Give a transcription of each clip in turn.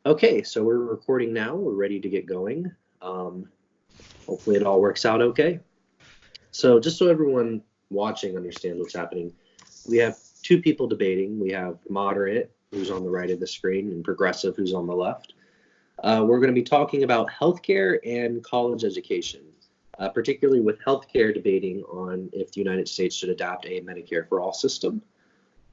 Okay, so we're recording now. We're ready to get going. Um, Hopefully, it all works out okay. So, just so everyone watching understands what's happening, we have two people debating. We have moderate, who's on the right of the screen, and progressive, who's on the left. We're going to be talking about healthcare and college education, particularly with healthcare debating on if the United States should adopt a Medicare for all system,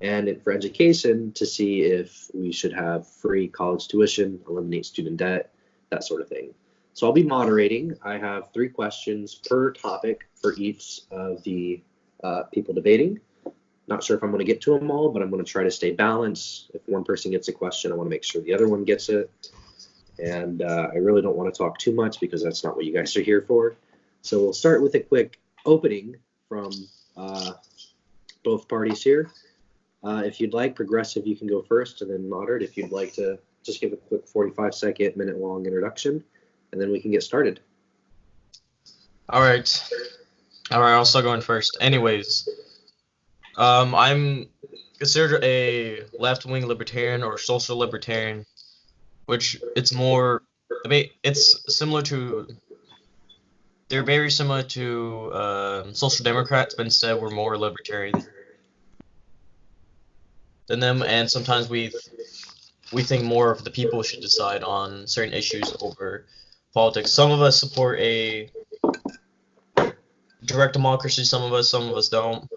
and for education to see if we should have free college tuition, eliminate student debt, that sort of thing. So I'll be moderating. I have 3 questions per topic for each of the people debating. Not sure if I'm going to get to them all, but I'm going to try to stay balanced. If one person gets a question, I want to make sure the other one gets it. And I really don't want to talk too much because that's not what you guys are here for. So we'll start with a quick opening from both parties here. If you'd like, progressive, you can go first, and then moderate, if you'd like to just give a quick 45-second, minute-long introduction, and then we can get started. All right, I'll start going first. Anyways, I'm considered a left-wing libertarian or social libertarian, which it's more. I mean, they're very similar to social democrats, but instead we're more libertarian than them, and sometimes we think more of the people should decide on certain issues over politics. Some of us support a direct democracy, some of us don't.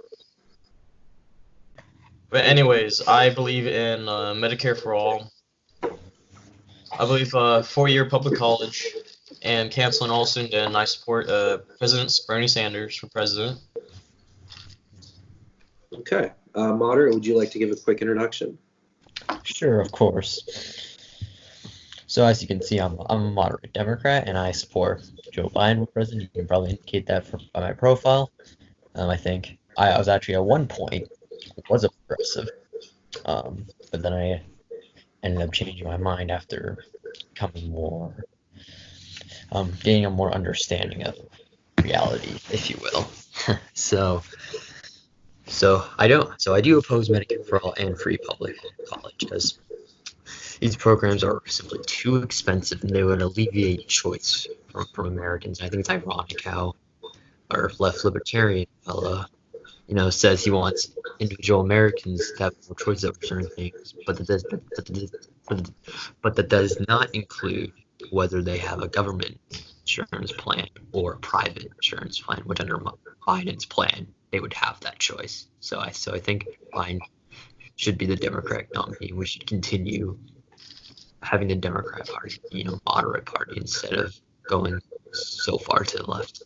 But anyways, I believe in Medicare for all. I believe 4-year public college and canceling all student debt, and I support President Bernie Sanders for president. Okay. Moderate, would you like to give a quick introduction? Sure, of course. So as you can see, I'm a moderate Democrat, and I support Joe Biden for president. You can probably indicate that by my profile. I think I was actually at one point was a progressive, but then I ended up changing my mind after becoming more, gaining a more understanding of reality, if you will. So I do oppose Medicare for all and free public college, because these programs are simply too expensive, and they would alleviate choice from Americans. I think it's ironic how our left libertarian fella, says he wants individual Americans to have more choice over certain things, but that does not include whether they have a government insurance plan or a private insurance plan, which under Biden's plan, they would have that choice. So I think Biden should be the Democratic nominee. We should continue having the Democrat Party, moderate party, instead of going so far to the left.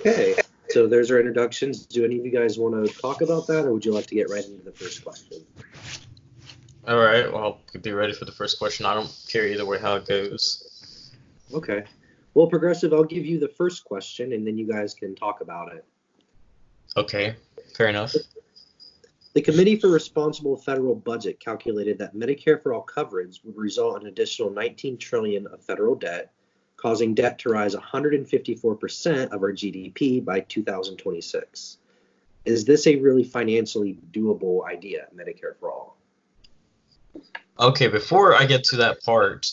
Okay. So there's our introductions. Do any of you guys want to talk about that, or would you like to get right into the first question? All right, well, I'll be ready for the first question. I don't care either way how it goes. Okay. Well, progressive, I'll give you the first question, and then you guys can talk about it. Okay, fair enough. The Committee for Responsible Federal Budget calculated that Medicare for all coverage would result in an additional $19 trillion of federal debt, causing debt to rise 154% of our GDP by 2026. Is this a really financially doable idea, Medicare for all? Okay, before I get to that part,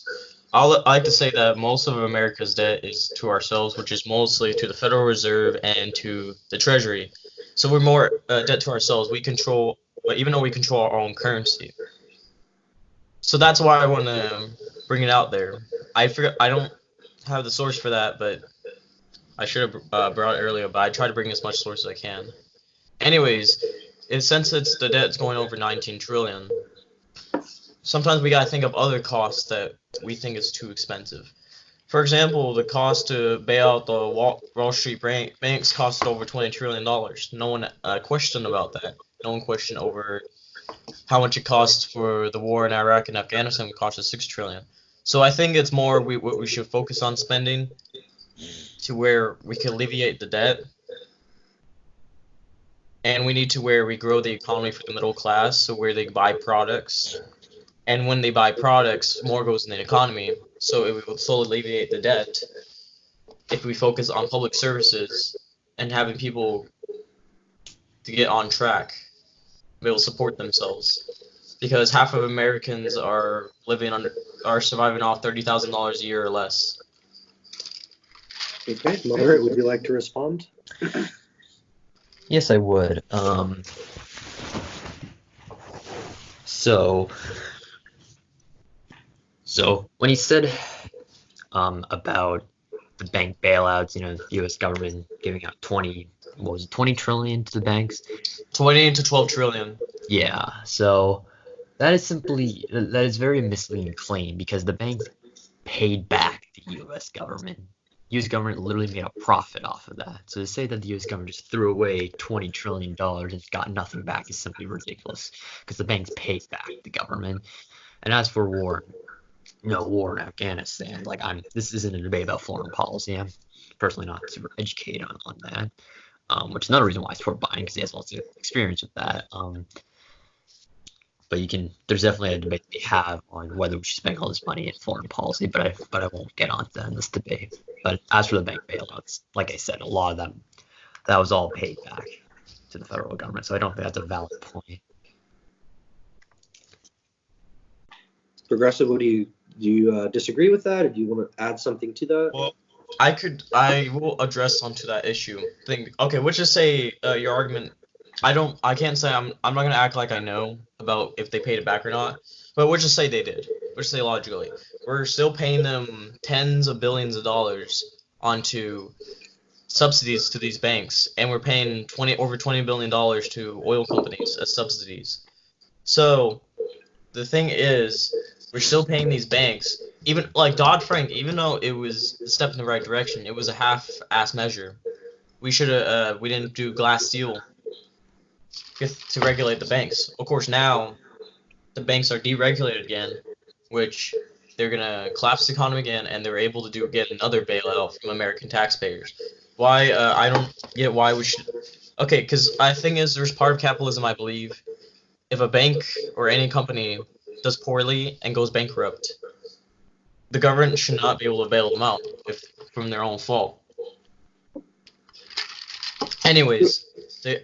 I like to say that most of America's debt is to ourselves, which is mostly to the Federal Reserve and to the Treasury. So we're more debt to ourselves. Even though we control our own currency. So that's why I want to bring it out there. I don't have the source for that, but I should have brought it earlier. But I try to bring as much source as I can. Anyways, since the debt's going over 19 trillion, sometimes we gotta think of other costs that we think is too expensive. For example, the cost to bail out the Wall Street banks cost over $20 trillion. No one questioned about that. No one questioned over how much it costs for the war in Iraq and Afghanistan, which cost us $6 trillion. So I think it's more what we should focus on spending to where we can alleviate the debt. And we need to where we grow the economy for the middle class, so where they buy products. And when they buy products, more goes in the economy. So it will slowly alleviate the debt if we focus on public services and having people to get on track, be able to support themselves. because half of Americans are surviving off $30,000 a year or less. Okay, Moderate, would you like to respond? Yes, I would. So when he said about the bank bailouts, the U.S. government giving out 20 trillion to the banks? 20 to 12 trillion. Yeah. So that is very misleading claim because the banks paid back the U.S. government. U.S. government literally made a profit off of that. So to say that the U.S. government just threw away $20 trillion and got nothing back is simply ridiculous because the banks paid back the government. And as for war in Afghanistan, this isn't a debate about foreign policy. I'm personally not super educated on that, which is another reason why I support Biden because he has lots of experience with that. But there's definitely a debate they have on whether we should spend all this money in foreign policy, but I won't get onto that in this debate. But as for the bank bailouts, like I said, a lot of them, that was all paid back to the federal government, so I don't think that's a valid point. Progressive, do you disagree with that, or do you want to add something to that? Well, I will address onto that issue. Let's just say your argument. I can't say I'm not gonna act like I know about if they paid it back or not, but we'll just say they did. We'll just say logically, we're still paying them tens of billions of dollars onto subsidies to these banks, and we're paying over $20 billion to oil companies as subsidies. So the thing is, we're still paying these banks, even like Dodd-Frank, even though it was a step in the right direction, it was a half-ass measure. We didn't do Glass-Steagall to regulate the banks. Of course, now the banks are deregulated again, which they're gonna collapse the economy again, and they're able to get another bailout from American taxpayers. Why? I don't get why we should. Okay, because I think there's part of capitalism. I believe if a bank or any company does poorly and goes bankrupt, the government should not be able to bail them out from their own fault. Anyways, to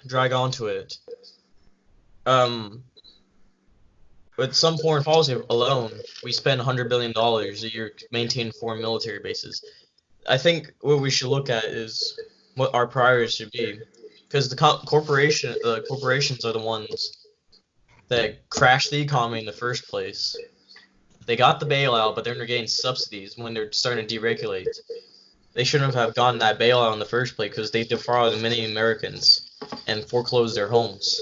drag onto it, with some foreign policy alone, we spend $100 billion a year to maintain foreign military bases. I think what we should look at is what our priorities should be, because the corporations are the ones that crashed the economy in the first place. They got the bailout, but then they're getting subsidies when they're starting to deregulate. They shouldn't have gotten that bailout in the first place because they defrauded many Americans and foreclosed their homes.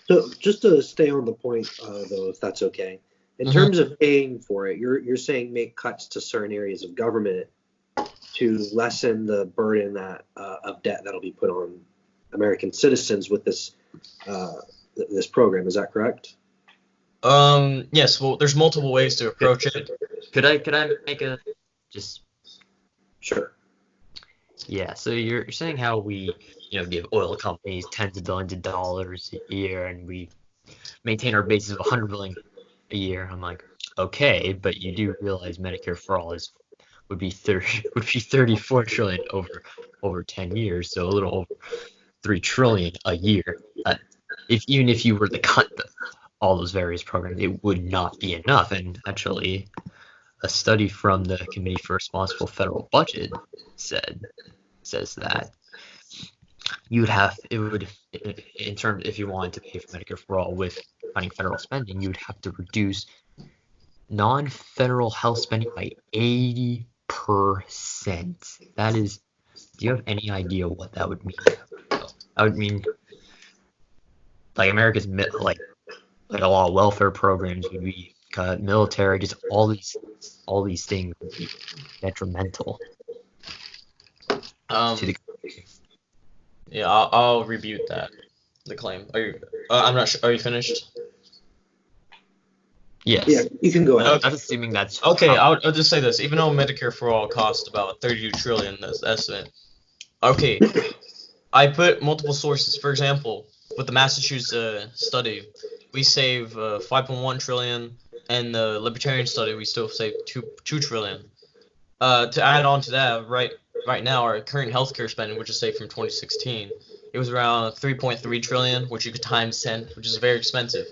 So just to stay on the point, though, if that's okay, in terms of paying for it, you're saying make cuts to certain areas of government to lessen the burden of debt that'll be put on American citizens with this program. Is that correct? Yes. Well, there's multiple ways to approach it. Could I make a just? Sure. Yeah. So you're saying how we give oil companies tens of billions of dollars a year, and we maintain our bases of $100 billion a year. I'm like, okay, but you do realize Medicare for all would be 34 trillion over 10 years, so a little over 3 trillion a year. Even if you were to cut all those various programs, it would not be enough. And actually, a study from the Committee for Responsible Federal Budget says that if you wanted to pay for Medicare for all with cutting federal spending, you would have to reduce non-federal health spending by 80%. That is, do you have any idea what that would mean? That would mean like America's like a lot of welfare programs would be cut, military, just all these things would be detrimental to the country. Yeah, I'll rebut the claim. I'm not sure. Are you finished? Yes. Yeah, you can go ahead. I'm assuming that's okay. I'll just say this: even though Medicare for all costs about 32 trillion, that's the estimate. Okay, I put multiple sources. For example, with the Massachusetts study, we save 5.1 trillion, and the Libertarian study, we still save 2 trillion. To add on to that, right now, our current healthcare spending, which is say from 2016, it was around 3.3 trillion, which you could times 10, which is very expensive.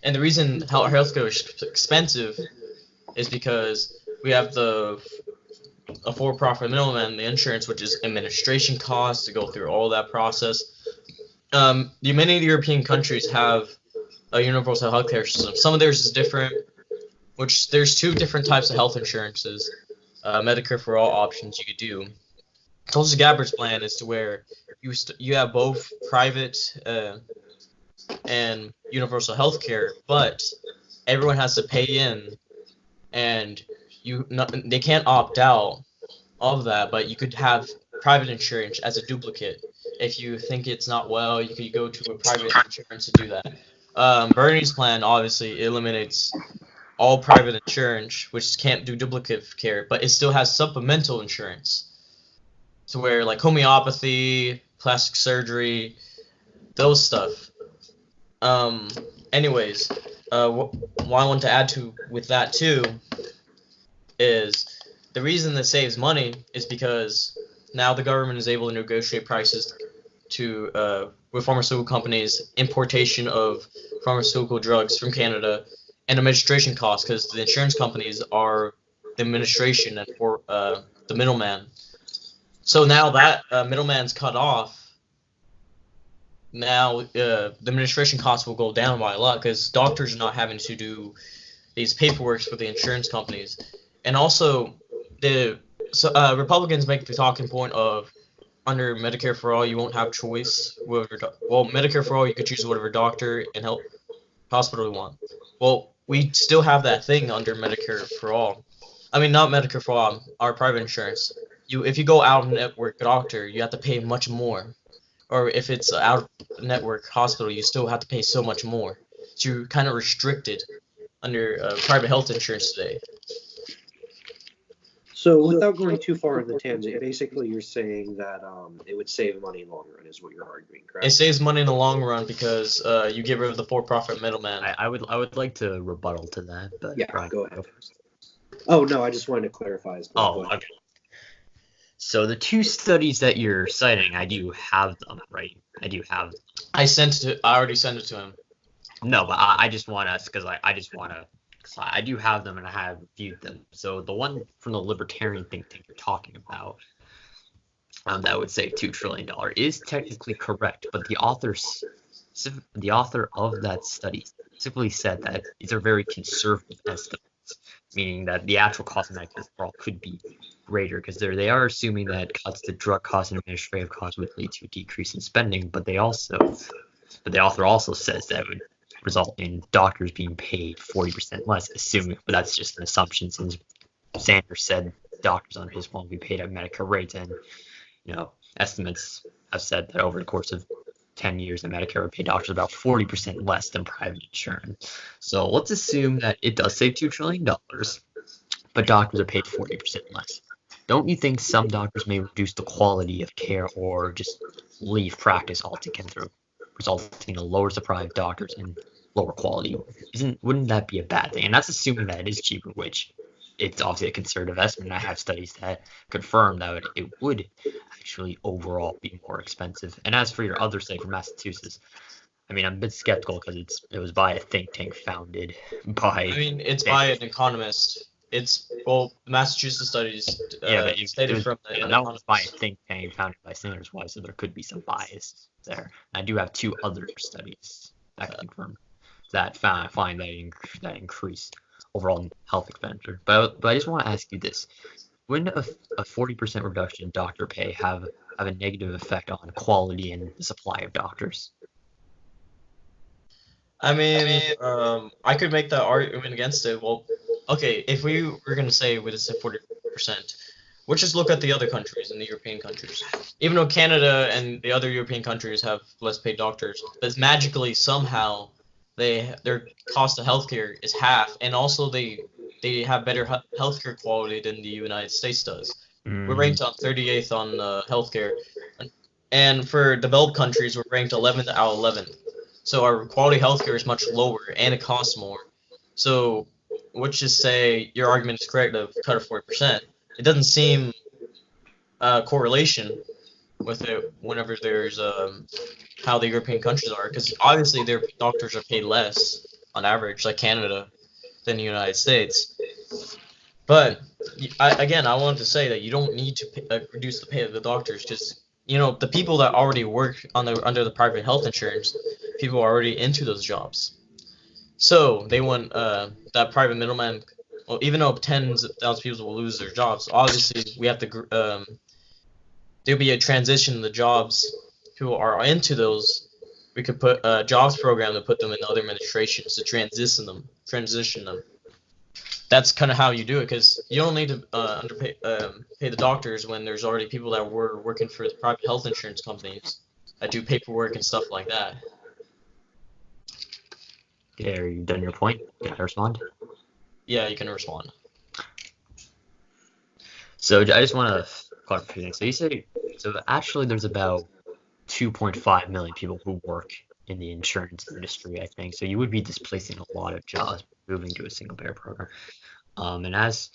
And the reason how healthcare is expensive is because we have a for-profit middleman, the insurance, which is administration costs to go through all that process. Many of the European countries have a universal healthcare system. Some of theirs is different, which there's two different types of health insurances, Medicare for all options you could do. Tulsi Gabbard's plan is to where you have both private and universal healthcare, but everyone has to pay in, and they can't opt out of that, but you could have private insurance as a duplicate. If you think it's not well, you could go to a private insurance to do that. Bernie's plan obviously eliminates all private insurance, which can't do duplicate care, but it still has supplemental insurance. To where like homeopathy, plastic surgery, those stuff. Anyways, what I want to add to with that too is the reason that saves money is because now the government is able to negotiate prices with pharmaceutical companies, importation of pharmaceutical drugs from Canada, and administration costs, because the insurance companies are the administration and for the middleman. So now that middleman's cut off, now the administration costs will go down by a lot because doctors are not having to do these paperwork for the insurance companies. And also, Republicans make the talking point of under Medicare for All, you won't have choice. Medicare for All, you could choose whatever doctor and hospital you want. Well, we still have that thing under Medicare for All. I mean, not Medicare for All, our private insurance. If you go out-of-network doctor, you have to pay much more. Or if it's out-of-network hospital, you still have to pay so much more. So you're kind of restricted under private health insurance today. So without going too far in the tangent, basically you're saying that it would save money in the long run is what you're arguing, correct? It saves money in the long run because you get rid of the for-profit middleman. I would like to rebuttal to that, but Yeah, Brian, go ahead. Oh, no, I just wanted to clarify. Oh, okay. So the two studies that you're citing, I do have them, right? I do have them. I already sent it to him. No, but I just want to, because I do have them and I have viewed them. So the one from the libertarian think tank you're talking about, that would say $2 trillion is technically correct, but the author of that study simply said that these are very conservative estimates, meaning that the actual cost of Medicare for all could be greater, because they are assuming that cuts to drug costs and administrative costs would lead to a decrease in spending, but the author also says that it would result in doctors being paid 40% less, assuming, but that's just an assumption since Sanders said doctors under his plan will be paid at Medicare rates, and estimates have said that over the course of 10 years that Medicare would pay doctors about 40% less than private insurance. So let's assume that it does save $2 trillion, but doctors are paid 40% less. Don't you think some doctors may reduce the quality of care or just leave practice altogether, resulting in a lower supply of doctors and lower quality? Wouldn't that be a bad thing? And that's assuming that it is cheaper, which it's obviously a conservative estimate. I have studies that confirm that it would actually overall be more expensive. And as for your other study from Massachusetts, I mean, I'm a bit skeptical because it was by a think tank founded by. I mean, it's by an economist. Massachusetts studies stated from the that was by a think tank founded by Sanders Wise, so there could be some bias there. I do have two other studies that confirm that find that increase overall health expenditure. But I just want to ask you this: wouldn't a 40% reduction in doctor pay have a negative effect on quality and the supply of doctors? I mean, I could make that argument against it. Well, okay, if we were going to say with a 40%, let's just look at the other countries and the European countries. Even though Canada and the other European countries have less paid doctors, but magically somehow their cost of healthcare is half, and also they have better healthcare quality than the United States does. We're ranked on 38th on healthcare, and for developed countries, we're ranked 11th out of 11. So our quality healthcare is much lower, and it costs more. So let's just say your argument is correct of cut of 40%. It doesn't seem correlation with it whenever there's how the European countries are, because obviously their doctors are paid less on average, like Canada, than the United States. But I wanted to say that you don't need to reduce the pay of the doctors, because the people that already work under the private health insurance, people are already into those jobs. So they want that private middleman. Well, even though tens of thousands of people will lose their jobs, obviously we have to. There'll be a transition in the jobs. Who are into those. We could put a jobs program to put them in other administrations to transition them. That's kind of how you do it, because you don't need to pay the doctors when there's already people that were working for the private health insurance companies that do paperwork and stuff like that. Yeah, are you done your point? Can I respond? Yeah, you can respond. So I just want to clarify a few things. So you say, so actually there's about 2.5 million people who work in the insurance industry, I think. So you would be displacing a lot of jobs moving to a single payer program. And as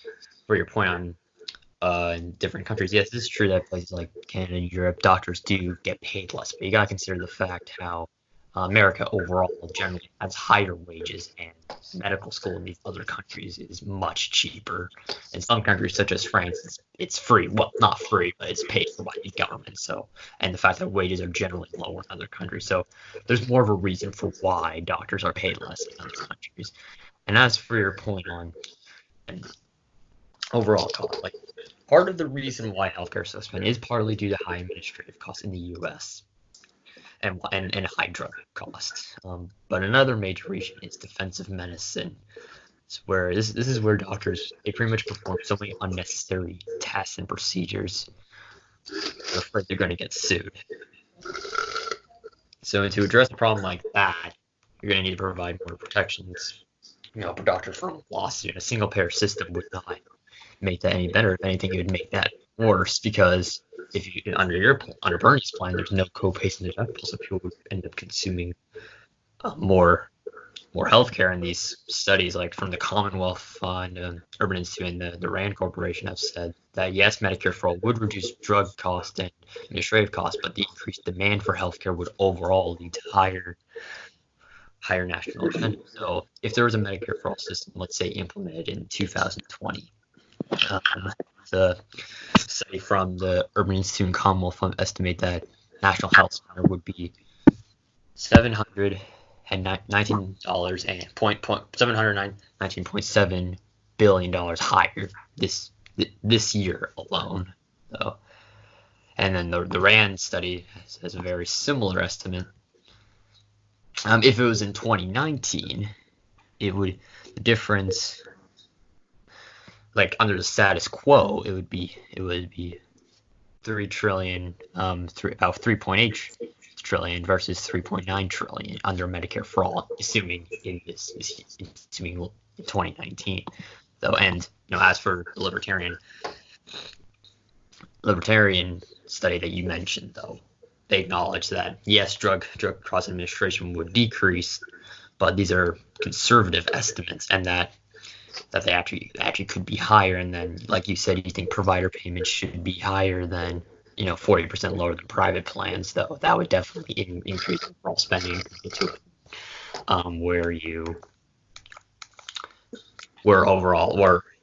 for your point on in different countries, yes, this is true that places like Canada and Europe, doctors do get paid less, but you gotta consider the fact how America overall generally has higher wages, and medical school in these other countries is much cheaper. In some countries, such as France, it's free. Well, not free, but it's paid for by the government. So, and the fact that wages are generally lower in other countries, so there's more of a reason for why doctors are paid less in other countries. And as for your point on and overall cost, like part of the reason why healthcare is so expensive is partly due to high administrative costs in the U.S. and high drug costs. But another major reason is defensive medicine. It's where this is where doctors they pretty much perform so many unnecessary tests and procedures. They're afraid they're going to get sued. So to address a problem like that, you're going to need to provide more protections, for doctors from a lawsuit. A single payer system would not make that any better. If anything, it would make that worse, because if you under Bernie's plan, there's no co-pays and deductibles, so people would end up consuming more healthcare. In these studies, like from the Commonwealth Fund, Urban Institute, and the Rand Corporation, have said that yes, Medicare for all would reduce drug costs and administrative costs, but the increased demand for healthcare would overall lead to higher national expenses. So if there was a Medicare for all system, let's say implemented in 2020, the study from the Urban Institute and Commonwealth Fund estimate that National Health Center would be $719 and $719.7 billion higher this year alone, though. And then the Rand study has a very similar estimate. If it was in 2019, the difference, like under the status quo, it would be $3 trillion, about 3.8 trillion versus 3.9 trillion under Medicare for all, assuming in 2019, though. And as for the libertarian study that you mentioned, though, they acknowledge that yes, drug cost administration would decrease, but these are conservative estimates, and that they actually could be higher. And then, like you said, you think provider payments should be higher than 40% lower than private plans, though. That would definitely increase overall spending to where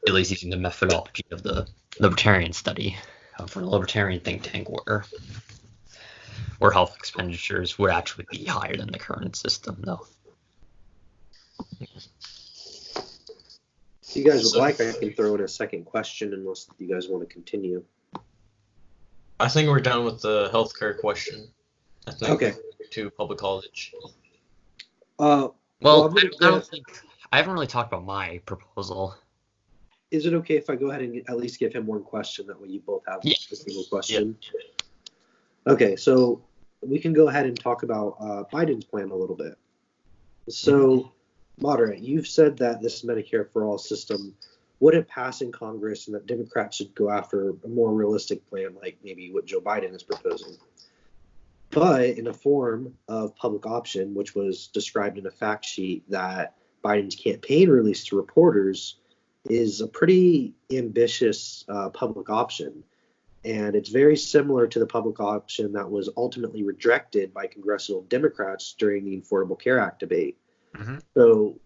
at least using the methodology of the libertarian study from the libertarian think tank, where health expenditures would actually be higher than the current system, though. If you guys would like, I can throw in a second question unless you guys want to continue. I think we're done with the healthcare question. I think Okay. To public college. Well, I haven't really talked about my proposal. Is it okay if I go ahead and at least give him one question? That way you both have a single question. Yeah. Okay, so we can go ahead and talk about Biden's plan a little bit. So, Moderate, you've said that this Medicare for all system wouldn't pass in Congress and that Democrats should go after a more realistic plan like maybe what Joe Biden is proposing. But in a form of public option, which was described in a fact sheet that Biden's campaign released to reporters, is a pretty ambitious public option. And it's very similar to the public option that was ultimately rejected by congressional Democrats during the Affordable Care Act debate. Hmm. So,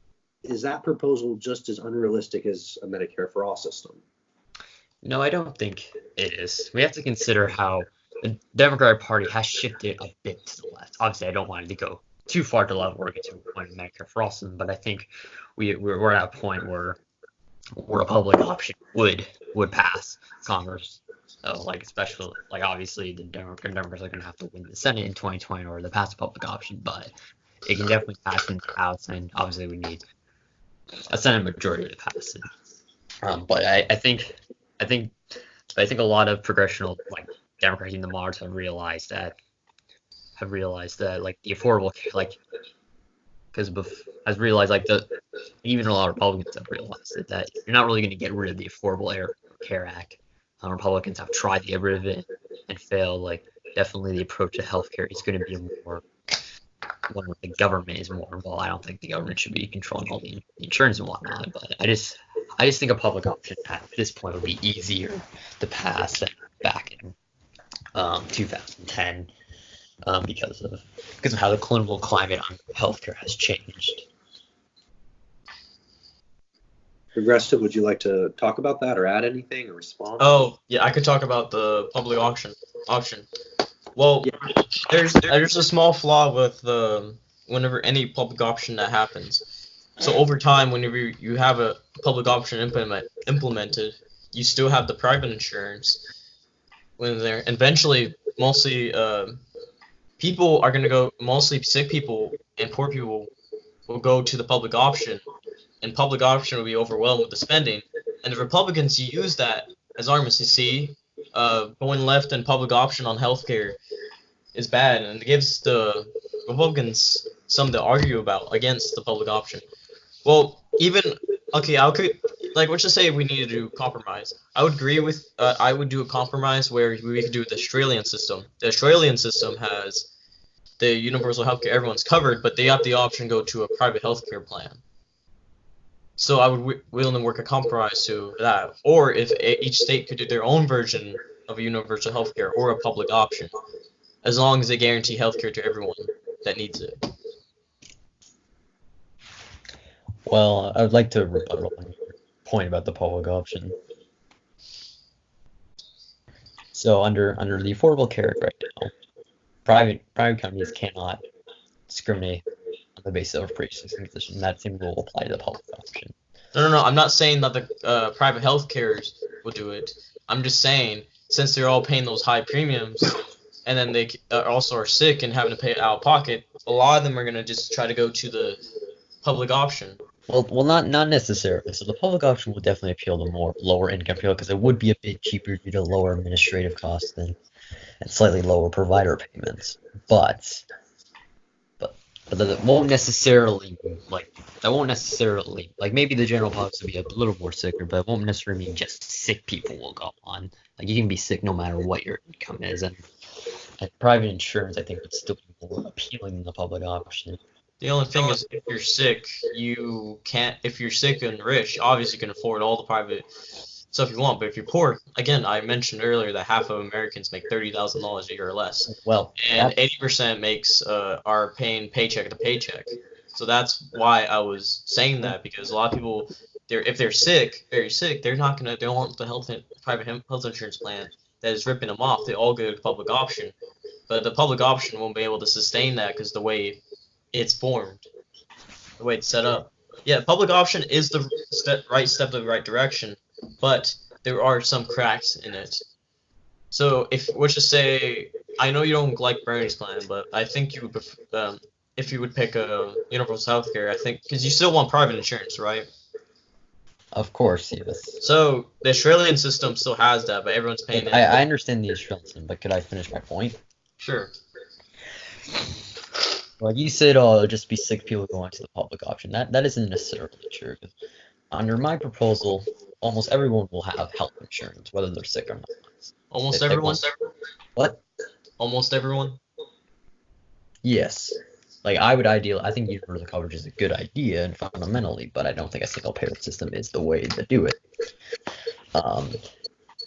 is that proposal just as unrealistic as a Medicare for All system? No, I don't think it is. We have to consider how the Democratic Party has shifted a bit to the left. Obviously, I don't want it to go too far to the left where it gets to a point of Medicare for all system, but I think we're at a point where a public option would pass Congress. So, like, especially, like, obviously the Democrats are going to have to win the Senate in 2020 in order to pass a public option, but it can definitely pass in the House, and obviously we need a Senate majority to pass it. But I think a lot of progressional, like, Democrats and the moderates have realized that like the affordable like has realized like even a lot of Republicans have realized that you're not really going to get rid of the Affordable Care Act. Republicans have tried to get rid of it and failed. Like, definitely the approach to healthcare is going to be more one where the government is more involved. I don't think the government should be controlling all the insurance and whatnot, but I just think a public option at this point would be easier to pass than back in 2010 because of how the clinical climate on healthcare has changed. Progressive, would you like to talk about that or add anything or respond? Oh, yeah, I could talk about the public option. Well, there's a small flaw with whenever any public option that happens. So over time, whenever you have a public option implemented, you still have the private insurance. When they're eventually, mostly people are going to go. Mostly sick people and poor people will go to the public option, and public option will be overwhelmed with the spending. And the Republicans use that as arguments. You see, going left and public option on healthcare is bad, and it gives the Republicans something to argue about against the public option. Well, even okay, let's just say we need to do compromise. I would agree with I would do a compromise where we could do the Australian system. The Australian system has the universal healthcare, everyone's covered, but they have the option to go to a private healthcare plan. So I would willing to work a compromise to that, or if each state could do their own version of a universal healthcare or a public option, as long as they guarantee healthcare to everyone that needs it. Well, I would like to rebuttal on your point about the public option. So under the Affordable Care Act right now, private companies cannot discriminate on the basis of pre-existing condition. That same rule will apply to the public option. No. I'm not saying that the private health carriers will do it. I'm just saying, since they're all paying those high premiums, and then they also are sick and having to pay it out of pocket, a lot of them are going to just try to go to the public option. Well, not necessarily. So the public option will definitely appeal to more lower income people because it would be a bit cheaper due to lower administrative costs and slightly lower provider payments. But that won't necessarily maybe the general populace will be a little more sicker, but it won't necessarily mean just sick people will go on. Like, you can be sick no matter what your income is, and private insurance I think would still be more appealing than the public option. The only thing is, if you're sick, you can't. If you're sick and rich, obviously you can afford all the private stuff you want. But if you're poor, again, I mentioned earlier that half of Americans make $30,000 a year or less. Well, and 80% are paying paycheck to paycheck. So that's why I was saying that, because a lot of people, if they're sick, very sick, they don't want the private health insurance plan that is ripping them off. They all go to public option, but the public option won't be able to sustain that because the way it's formed, the way it's set up. Yeah, public option is the right step in the right direction, but there are some cracks in it. So let's just say, I know you don't like Bernie's plan, but I think you would, if you would pick a universal healthcare, I think, because you still want private insurance, right? Of course, yes. So the Australian system still has that, but everyone's paying it. I understand the Australian system, but could I finish my point? Sure. Like you said, it'll just be sick people going to the public option. That isn't necessarily true. Under my proposal, almost everyone will have health insurance, whether they're sick or not. Almost everyone? What? Almost everyone? Yes. Like, I think universal coverage is a good idea and fundamentally, but I don't think a single payer system is the way to do it.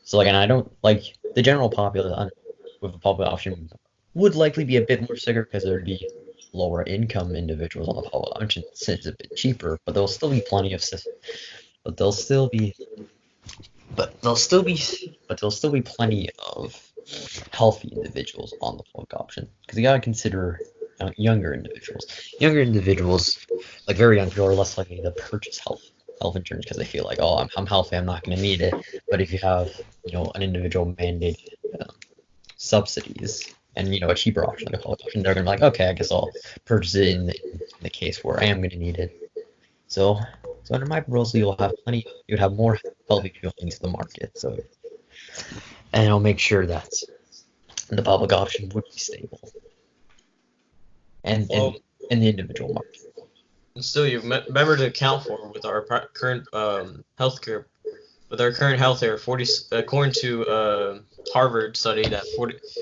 So, like, and I don't, like, the general populace with a public option would likely be a bit more sicker because there'd be lower income individuals on the public option since it's a bit cheaper, but there'll still be plenty of but there'll still be but there'll still be plenty of healthy individuals on the public option because you gotta consider younger individuals. Younger individuals, like very young people, are less likely to purchase health insurance because they feel like, oh, I'm healthy, I'm not going to need it. But if you have, an individual mandated subsidies and a cheaper option like a public option, they're going to be like, okay, I guess I'll purchase it in the case where I am going to need it. So under my proposal, you'd have more healthy people into the market. And it'll make sure that the public option would be stable and in the individual market. And still, you remember to account for with our current healthcare. With our current healthcare, according to Harvard study, that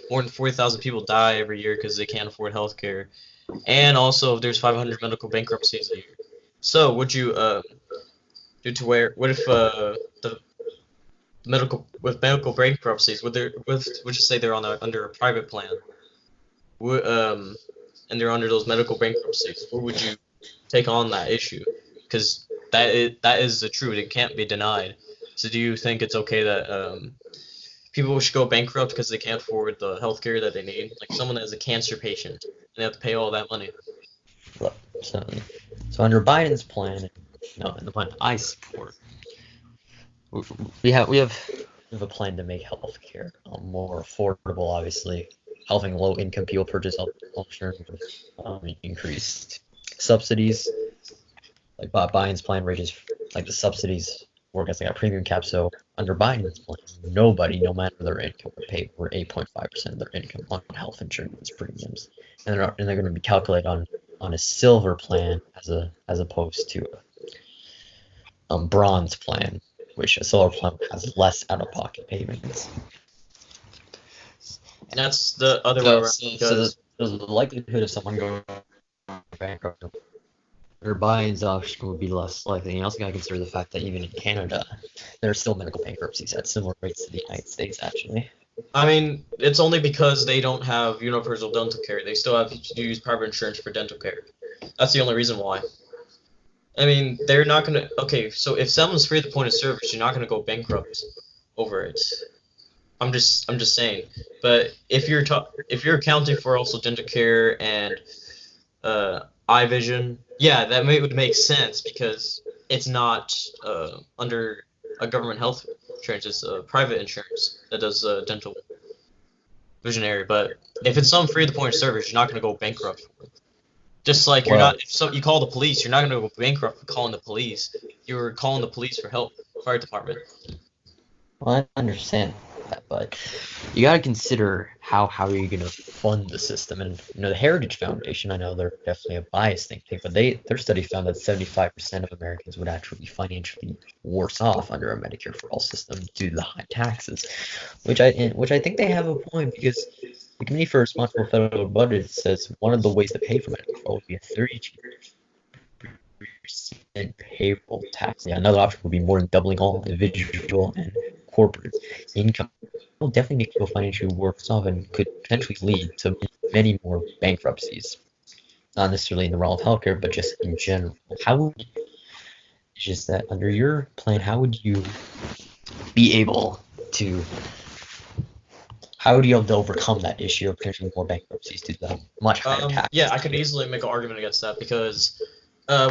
more than 40,000 people die every year because they can't afford healthcare, and also there's 500 medical bankruptcies a year. So would you what if the medical bankruptcies would you say they're under a private plan, and they're under those medical bankruptcies? What would you take on that issue? Because that is the truth. It can't be denied. So do you think it's okay that people should go bankrupt because they can't afford the healthcare that they need? Like someone that is a cancer patient and they have to pay all that money. So under Biden's plan, and the plan I support, we have a plan to make healthcare more affordable. Obviously, helping low-income people purchase health insurance with increased subsidies. Like Biden's plan ranges, like the subsidies work as like a premium cap. So under Biden's plan, nobody, no matter their income, would pay for 8.5% of their income on health insurance premiums, and they're going to be calculated on a silver plan as opposed to a bronze plan, which a silver plan has less out-of-pocket payments. And that's the other way around. So the likelihood of someone going bankrupt or Biden's option would be less likely. You also got to consider the fact that even in Canada, there are still medical bankruptcies at similar rates to the United States, actually. I mean, it's only because they don't have universal dental care. They still have to use private insurance for dental care. That's the only reason why. I mean, they're not going to... Okay, so if someone's free at the point of service, you're not going to go bankrupt over it. I'm just saying. But if you're accounting for also dental care and eye vision, yeah, that would make sense because it's not under a government health insurance. It's a private insurance that does dental visionary. But if it's some free at the point of service, you're not going to go bankrupt. Just like you're not, if you call the police, you're not going to go bankrupt for calling the police. You're calling the police for help, fire department. Well, I understand that, but you got to consider how are you going to fund the system. And the Heritage Foundation, I know they're definitely a biased think tank, but their study found that 75% of Americans would actually be financially worse off under a Medicare for All system due to the high taxes, which I think they have a point, because the Committee for Responsible Federal Budget says one of the ways to pay for Medicare would be a 32% payroll tax. Yeah, another option would be more than doubling all individual and corporate income. It will definitely make people financially worse off and could potentially lead to many more bankruptcies. Not necessarily in the realm of healthcare, but just in general. Just that under your plan, how would you be able to overcome that issue of potentially more bankruptcies due to the much higher taxes? Yeah, I could easily make an argument against that because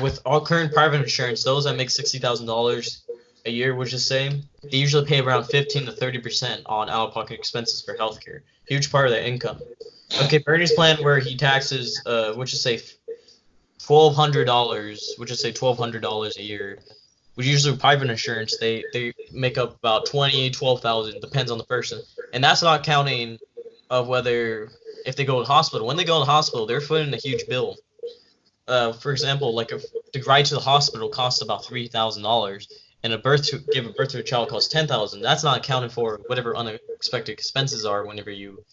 with all current private insurance, those that make $60,000 a year, which is the same, they usually pay around 15 to 30% on out-of-pocket expenses for healthcare. Huge part of their income. Okay, Bernie's plan where he taxes, which is say $1,200 a year, which usually private insurance, they make up about 12,000, depends on the person. And that's not counting of if they go to the hospital. When they go to the hospital, they're footing a huge bill. For example, like if the ride to the hospital costs about $3,000, and give birth to a child costs $10,000. That's not accounting for whatever unexpected expenses are whenever you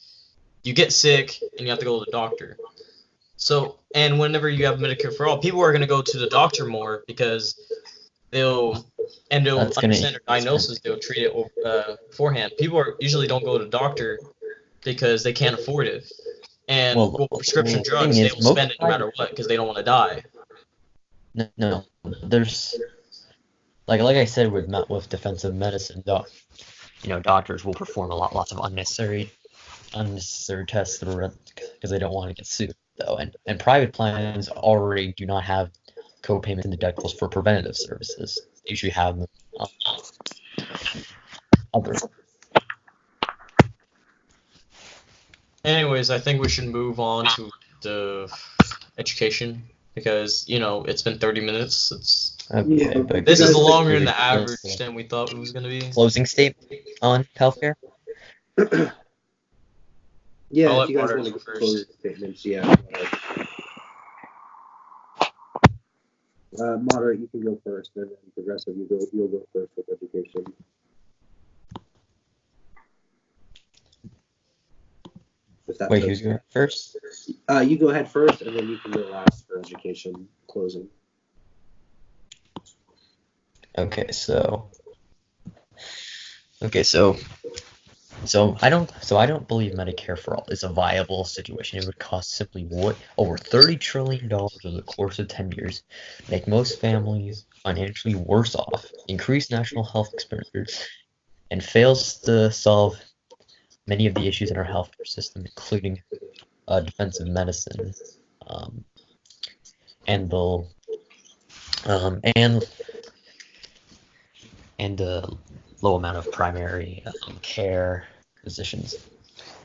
get sick and you have to go to the doctor. So, and whenever you have Medicare for All, people are going to go to the doctor more because they'll That's gonna understand their diagnosis. They'll treat it beforehand. People usually don't go to the doctor because they can't afford it. And prescription the drugs, thing they is, will most spend it no matter what because they don't want to die. no, there's like I said with defensive medicine, doctors will perform lots of unnecessary tests because they don't want to get sued though, and private plans already do not have co-payments and deductibles for preventative services. They usually have them other. Anyways, I think we should move on to the education because it's been 30 minutes. Okay, but This is guys- longer than the average than we thought it was gonna be. closing statement on healthcare. Yeah, I'll if let you guys Potter want to go get first. closing statements, yeah. Moderate, you can go first, and then Progressive, you'll go first with education. If that's Wait, okay. who's going first? You go ahead first, and then you can go last for education closing. Okay, so I don't believe Medicare for all is a viable situation. It would cost simply over $30 trillion over the course of 10 years, make most families financially worse off, increase national health expenditures, and fails to solve many of the issues in our healthcare system, including defensive medicine, and the low amount of primary care physicians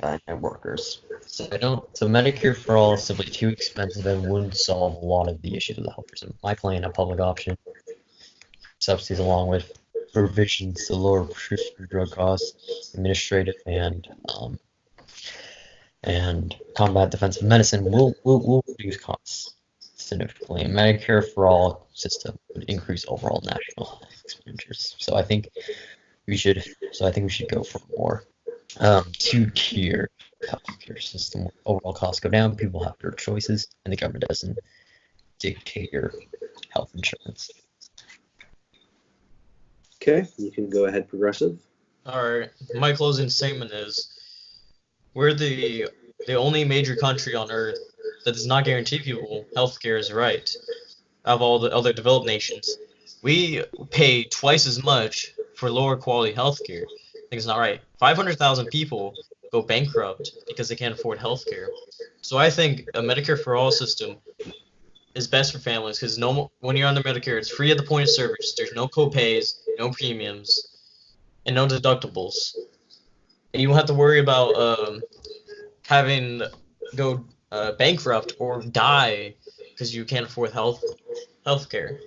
and workers. So Medicare for all is simply too expensive and wouldn't solve a lot of the issues of the health system. My plan, a public option, subsidies along with provisions to lower prescription drug costs, administrative and combat defensive medicine will reduce costs significantly. And Medicare for all system would increase overall national health expenditures. So I think we should go for more two-tier healthcare system where overall costs go down, people have their choices, and the government doesn't dictate your health insurance. Okay, you can go ahead, Progressive. Alright, my closing statement is we're the only major country on earth that does not guarantee people healthcare is right of all the other developed nations. We pay twice as much for lower quality healthcare. I think it's not right. 500,000 people go bankrupt because they can't afford healthcare. So I think a Medicare for all system is best for families because when you're under Medicare, it's free at the point of service. There's no co-pays, no premiums, and no deductibles. And you don't have to worry about having go bankrupt or die because you can't afford healthcare.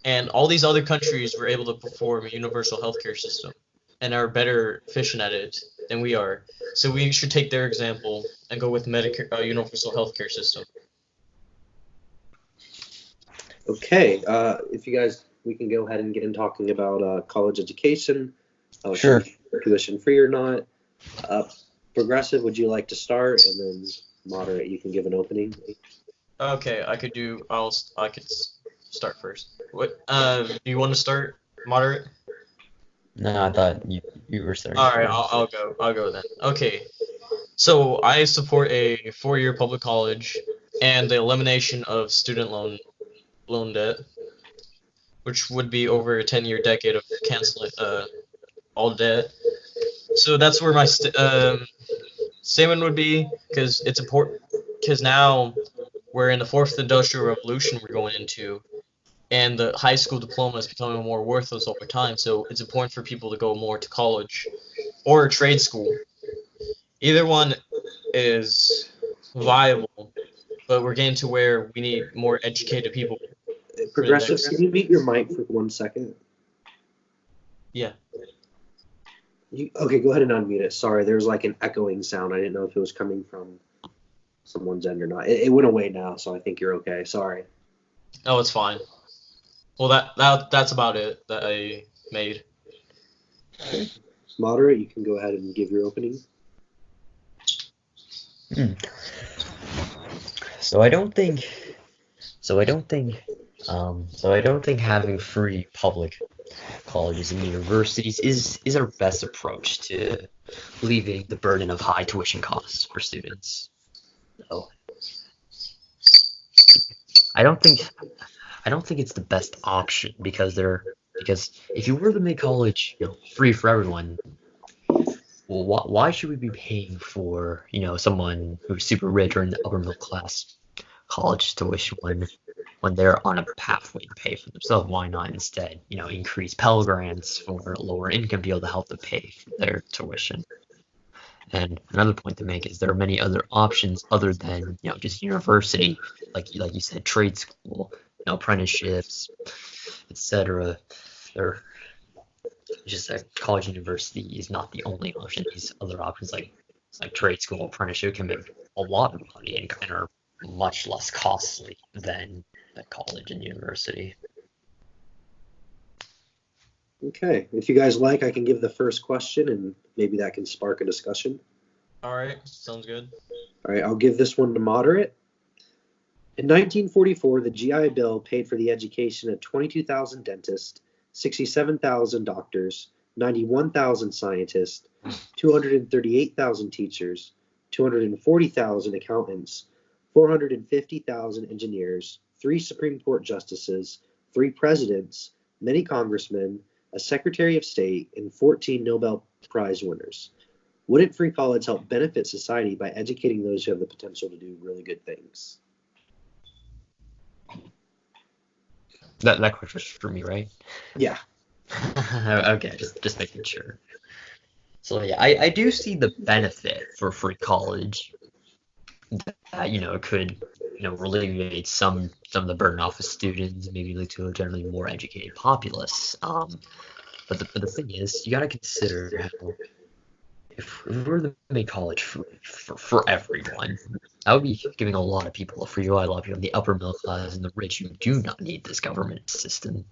And all these other countries were able to perform a universal healthcare system and are better efficient at it than we are. So we should take their example and go with Medicare universal healthcare system. Okay, if you guys, we can go ahead and get in talking about college education. Sure. Tuition free or not. Progressive, would you like to start? And then Moderate, you can give an opening. Okay, I could start first. What? Do you want to start, Moderate? No, I thought you were starting. All right, I'll go then. Okay, so I support a 4-year public college and the elimination of student loan debt, which would be over a 10-year decade of canceling all debt. So that's where my statement would be, because it's important, because now we're in the 4th industrial revolution we're going into, and the high school diploma is becoming more worthless over time, so it's important for people to go more to college or trade school. Either one is viable, but we're getting to where we need more educated people. Progressive, can you mute your mic for 1 second? Yeah. Okay, go ahead and unmute it. Sorry, there's like an echoing sound. I didn't know if it was coming from someone's end or not. It went away now, so I think you're okay. Sorry. Oh, it's fine. Well, that's about it that I made. Okay. Moderate, you can go ahead and give your opening. So I don't think So I don't think having free public colleges and universities is our best approach to alleviating the burden of high tuition costs for students. So I don't think it's the best option because if you were to make college free for everyone, well, why should we be paying for someone who's super rich or in the upper middle class college tuition when they're on a pathway to pay for themselves? Why not instead increase Pell Grants for lower income people to help them pay for their tuition? And another point to make is there are many other options other than just university, like you said, trade school, apprenticeships, etc. There, just that college university is not the only option. These other options like trade school, apprenticeship can make a lot of money and are much less costly than college and university. Okay, if you guys like, I can give the first question and maybe that can spark a discussion. All right, sounds good. All right, I'll give this one to moderate. In 1944, the GI Bill paid for the education of 22,000 dentists, 67,000 doctors, 91,000 scientists, 238,000 teachers, 240,000 accountants, 450,000 engineers, 3 Supreme Court justices, 3 presidents, many congressmen, a Secretary of State, and 14 Nobel Prize winners. Wouldn't free college help benefit society by educating those who have the potential to do really good things? That question's for me, right? Yeah. Okay, just making sure. So yeah, I do see the benefit for free college. That it could alleviate some of the burden off of students, maybe lead to a generally more educated populace. But the thing is, you got to consider how if we were to make college free for everyone, that would be giving a lot of people a free ride. A lot of people in the upper middle class and the rich who do not need this government system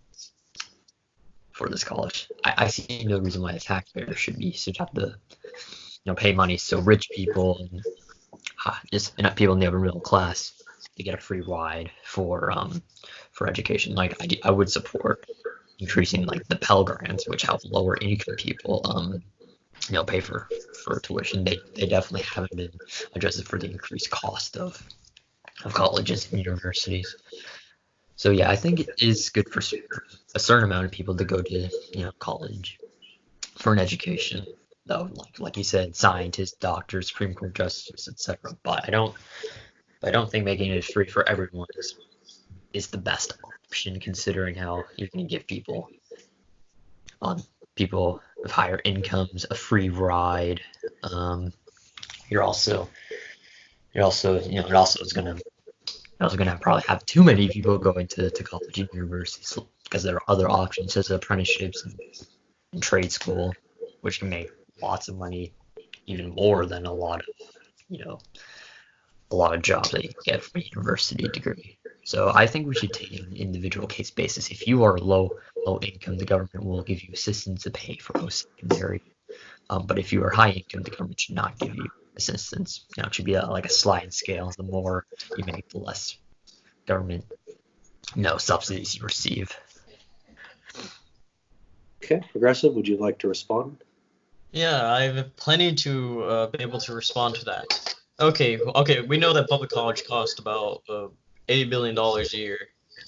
for this college. I see no reason why the taxpayer should have to pay money so rich people and just enough people in the upper middle class to get a free ride for education. Like I would support increasing like the Pell Grants, which help lower income people pay for tuition. They definitely haven't been adjusted for the increased cost of colleges and universities. So yeah, I think it is good for a certain amount of people to go to college for an education. Though, like you said, scientists, doctors, Supreme Court justices, etc. But I don't think making it free for everyone is the best option, considering how you can give people with higher incomes a free ride. You're also it also is gonna probably have too many people going to college and universities because there are other options such as apprenticeships and trade school, which can make lots of money, even more than a lot of jobs that you can get from a university degree. So I think we should take it on an individual case basis. If you are low income, the government will give you assistance to pay for post-secondary. But if you are high income, the government should not give you assistance. It should be like a sliding scale. The more you make, the less government subsidies you receive. Okay, Progressive, would you like to respond? Yeah, I've plenty to be able to respond to that. Okay, we know that public college costs about $80 billion a year.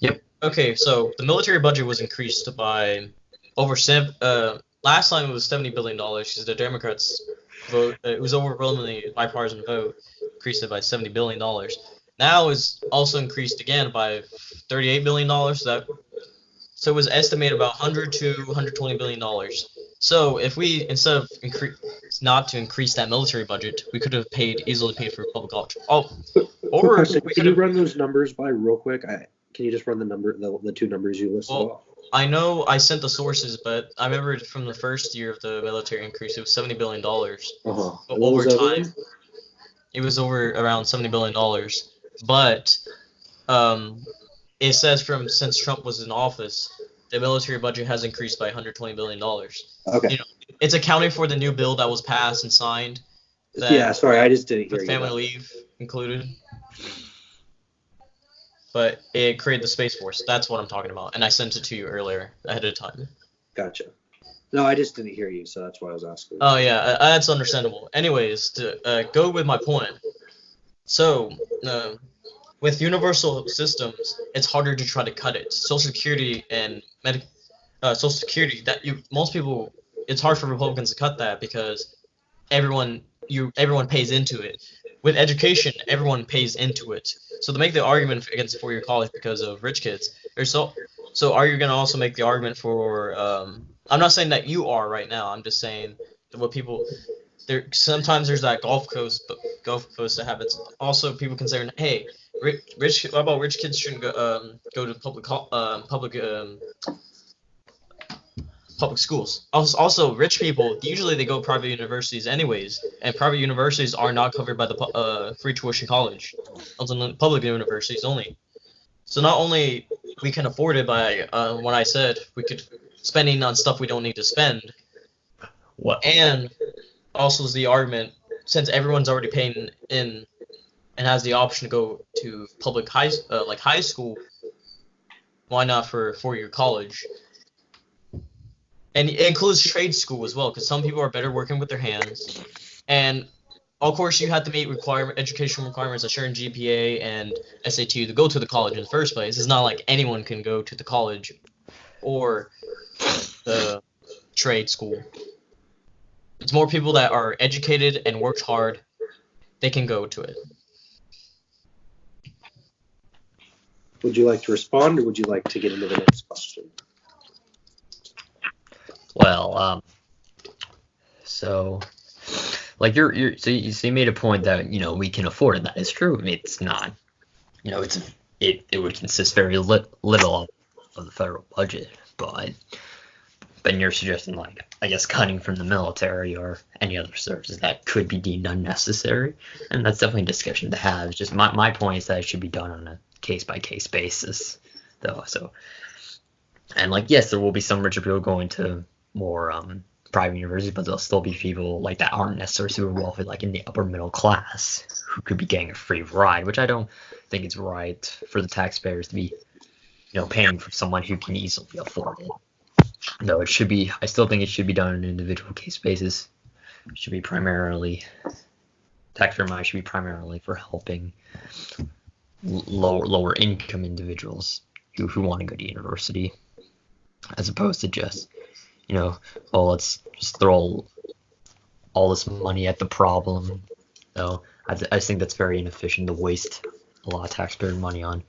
Yep. Okay, so the military budget was increased by last time it was $70 billion because the Democrats vote. It was overwhelmingly bipartisan vote, increased it by $70 billion. Now it's also increased again by $38 billion. So it was estimated about $100 to $120 billion. So if we, instead of not to increase that military budget, we could have easily paid for public college. Or can you run those numbers by real quick? Can you just run the two numbers you listed off? I know I sent the sources, but I remember from the first year of the military increase, it was $70 billion. Uh-huh. But over time, it was over around $70 billion. But it says since Trump was in office, the military budget has increased by $120 billion. Okay. It's accounting for the new bill that was passed and signed. Yeah, sorry, I just didn't hear you. With family leave included. but it created the Space Force. That's what I'm talking about, and I sent it to you earlier ahead of time. Gotcha. No, I just didn't hear you, so that's why I was asking. Oh yeah, that's understandable. Anyways, to go with my point. So, with universal systems, it's harder to try to cut it. Social Security and Social Security, most people, it's hard for Republicans to cut that because everyone pays into it. With education, everyone pays into it. So to make the argument against four-year college because of rich kids, so are you going to also make the argument for? I'm not saying that you are right now. I'm just saying that what people there. Sometimes there's that Gulf Coast that happens. Also, people consider, hey, rich. What about rich kids shouldn't go to public schools. Also, rich people usually they go private universities anyways, and private universities are not covered by the free tuition college. Also, public universities only. So not only we can afford it by what I said, we could spending on stuff we don't need to spend. What? And also is the argument since everyone's already paying in and has the option to go to public high school, why not for four-year college? And it includes trade school as well, because some people are better working with their hands. And of course, you have to meet educational requirements, a certain GPA and SAT to go to the college in the first place. It's not like anyone can go to the college or the trade school. It's more people that are educated and worked hard. They can go to it. Would you like to respond, or would you like to get into the next question? Well, so like so you made a point that we can afford it. That is true. I mean, it's not, it would consist very little of the federal budget, but you're suggesting like I guess cutting from the military or any other services that could be deemed unnecessary, and that's definitely a discussion to have. It's just my point is that it should be done on a case by case basis, though. So, and like yes, there will be some richer people going to more private universities, but there'll still be people like that aren't necessarily super wealthy, like in the upper middle class, who could be getting a free ride, which I don't think it's right for the taxpayers to be, paying for someone who can easily afford it. No, it should be. I still think it should be done on an individual case basis. It should be primarily taxpayer money should be primarily for helping lower income individuals who want to go to university, as opposed to just let's just throw all this money at the problem. So I just think that's very inefficient to waste a lot of taxpayer money on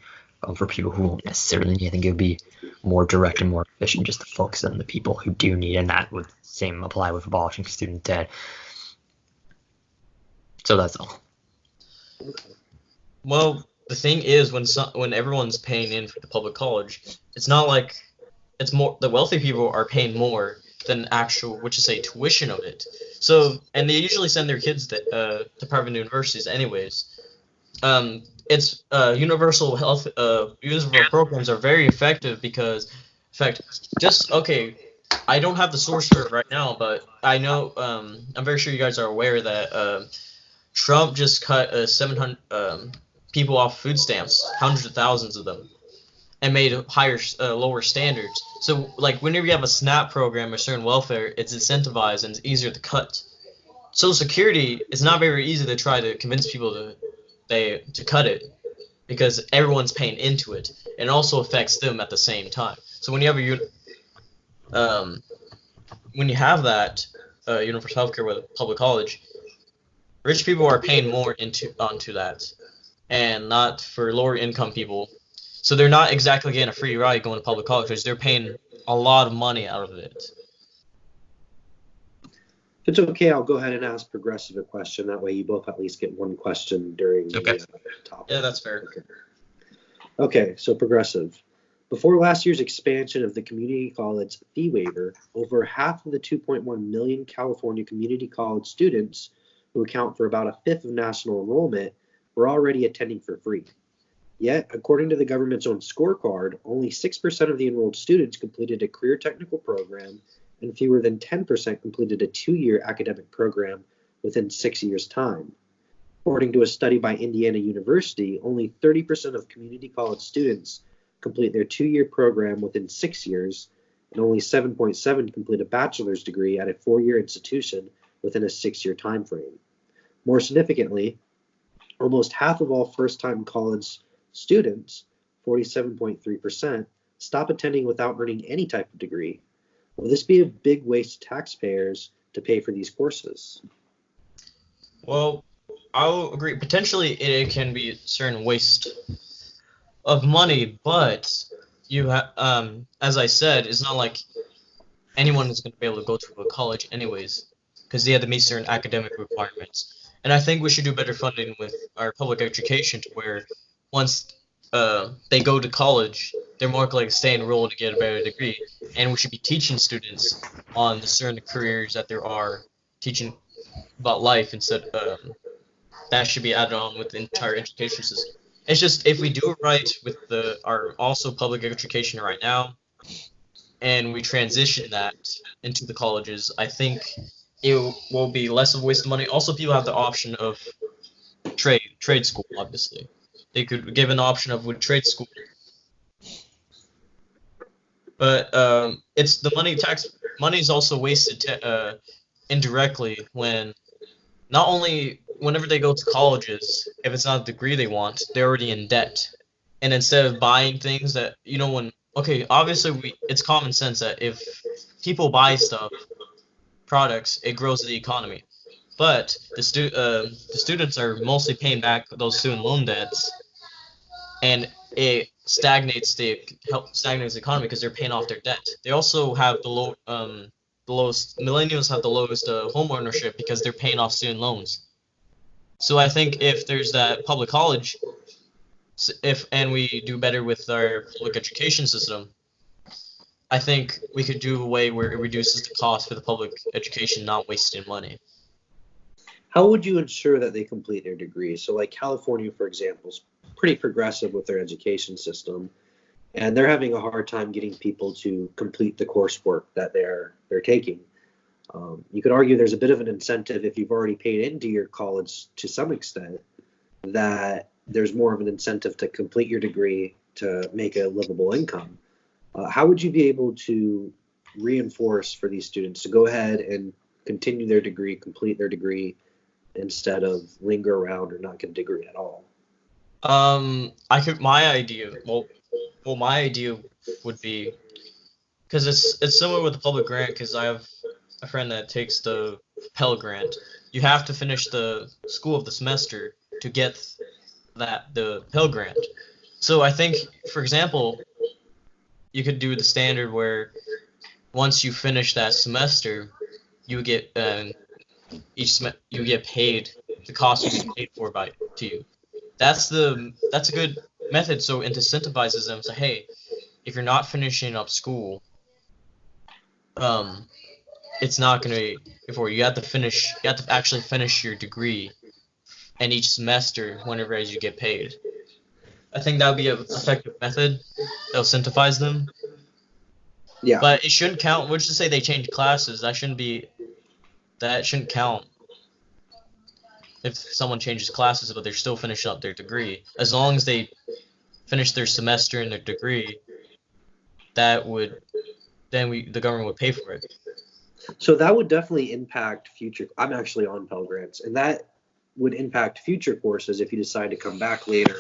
for people who won't necessarily need. I think it would be more direct and more efficient just to focus on the people who do need, and that would same apply with abolishing student debt. So that's all. Well, the thing is, when everyone's paying in for the public college, it's not like it's more the wealthy people are paying more than actual, which is a tuition of it. So, and they usually send their kids to private universities anyways. It's universal health, universal programs are very effective because, in fact, I don't have the source for it right now, but I know, I'm very sure you guys are aware that Trump just cut 700 people off food stamps, hundreds of thousands of them, and made lower standards. So, like, whenever you have a SNAP program or certain welfare, it's incentivized and it's easier to cut. Social Security is not very easy to try to convince people to cut it because everyone's paying into it, and it also affects them at the same time. So when you have that universal healthcare with public college, rich people are paying more onto that, and not for lower income people. So they're not exactly getting a free ride going to public college because they're paying a lot of money out of it. If it's okay, I'll go ahead and ask Progressive a question. That way you both at least get one question during the topic. Yeah, that's fair. Okay, so Progressive. Before last year's expansion of the community college fee waiver, over half of the 2.1 million California community college students, who account for about a fifth of national enrollment, were already attending for free. Yet, according to the government's own scorecard, only 6% of the enrolled students completed a career technical program, and fewer than 10% completed a 2-year academic program within 6 years' time. According to a study by Indiana University, only 30% of community college students complete their 2-year program within 6 years, and only 7.7 complete a bachelor's degree at a 4-year institution within a 6-year time frame. More significantly, almost half of all first-time college students, 47.3%, stop attending without earning any type of degree. Will this be a big waste to taxpayers to pay for these courses? Well, I'll agree. Potentially, it can be a certain waste of money, but as I said, it's not like anyone is going to be able to go to a college anyways, because they have to meet certain academic requirements. And I think we should do better funding with our public education, to where once they go to college, they're more likely to stay enrolled to get a better degree. And we should be teaching students on the certain careers that there are, teaching about life instead. That should be added on with the entire education system. It's just, if we do it right with our also public education right now, and we transition that into the colleges, I think it will be less of a waste of money. Also, people have the option of trade school. Obviously, they could give an option of with trade school, but it's the money is also wasted indirectly when not only whenever they go to colleges, if it's not a degree they want, they're already in debt, and instead of buying things that obviously it's common sense that if people buy products, it grows the economy. But the students are mostly paying back those student loan debts, and it stagnates the economy because they're paying off their debt. They also have the lowest millennials have the lowest home ownership because they're paying off student loans. So I think if there's that public college, and we do better with our public education system, I think we could do a way where it reduces the cost for the public education, not wasting money. How would you ensure that they complete their degree? So like California, for example, is pretty progressive with their education system, and they're having a hard time getting people to complete the coursework that they're taking. You could argue there's a bit of an incentive if you've already paid into your college to some extent, that there's more of an incentive to complete your degree to make a livable income. How would you be able to reinforce for these students to go ahead and continue their degree, complete their degree, instead of linger around or not get a degree at all? My idea would be, because it's similar with the public grant, because I have a friend that takes the Pell Grant. You have to finish the school of the semester to get the Pell Grant. So I think, for example, you could do the standard where once you finish that semester, you get you get paid the cost will be paid for to you. That's a good method. So it incentivizes them. So hey, if you're not finishing up school, it's not going to be before you have to actually finish your degree, and each semester whenever as you get paid. I think that would be an effective method that'll incentivize them. Yeah. But it shouldn't count. Let's just say they change classes. That shouldn't count if someone changes classes, but they're still finishing up their degree. As long as they finish their semester and their degree, the government would pay for it. So that would definitely impact future. I'm actually on Pell Grants, and that would impact future courses if you decide to come back later.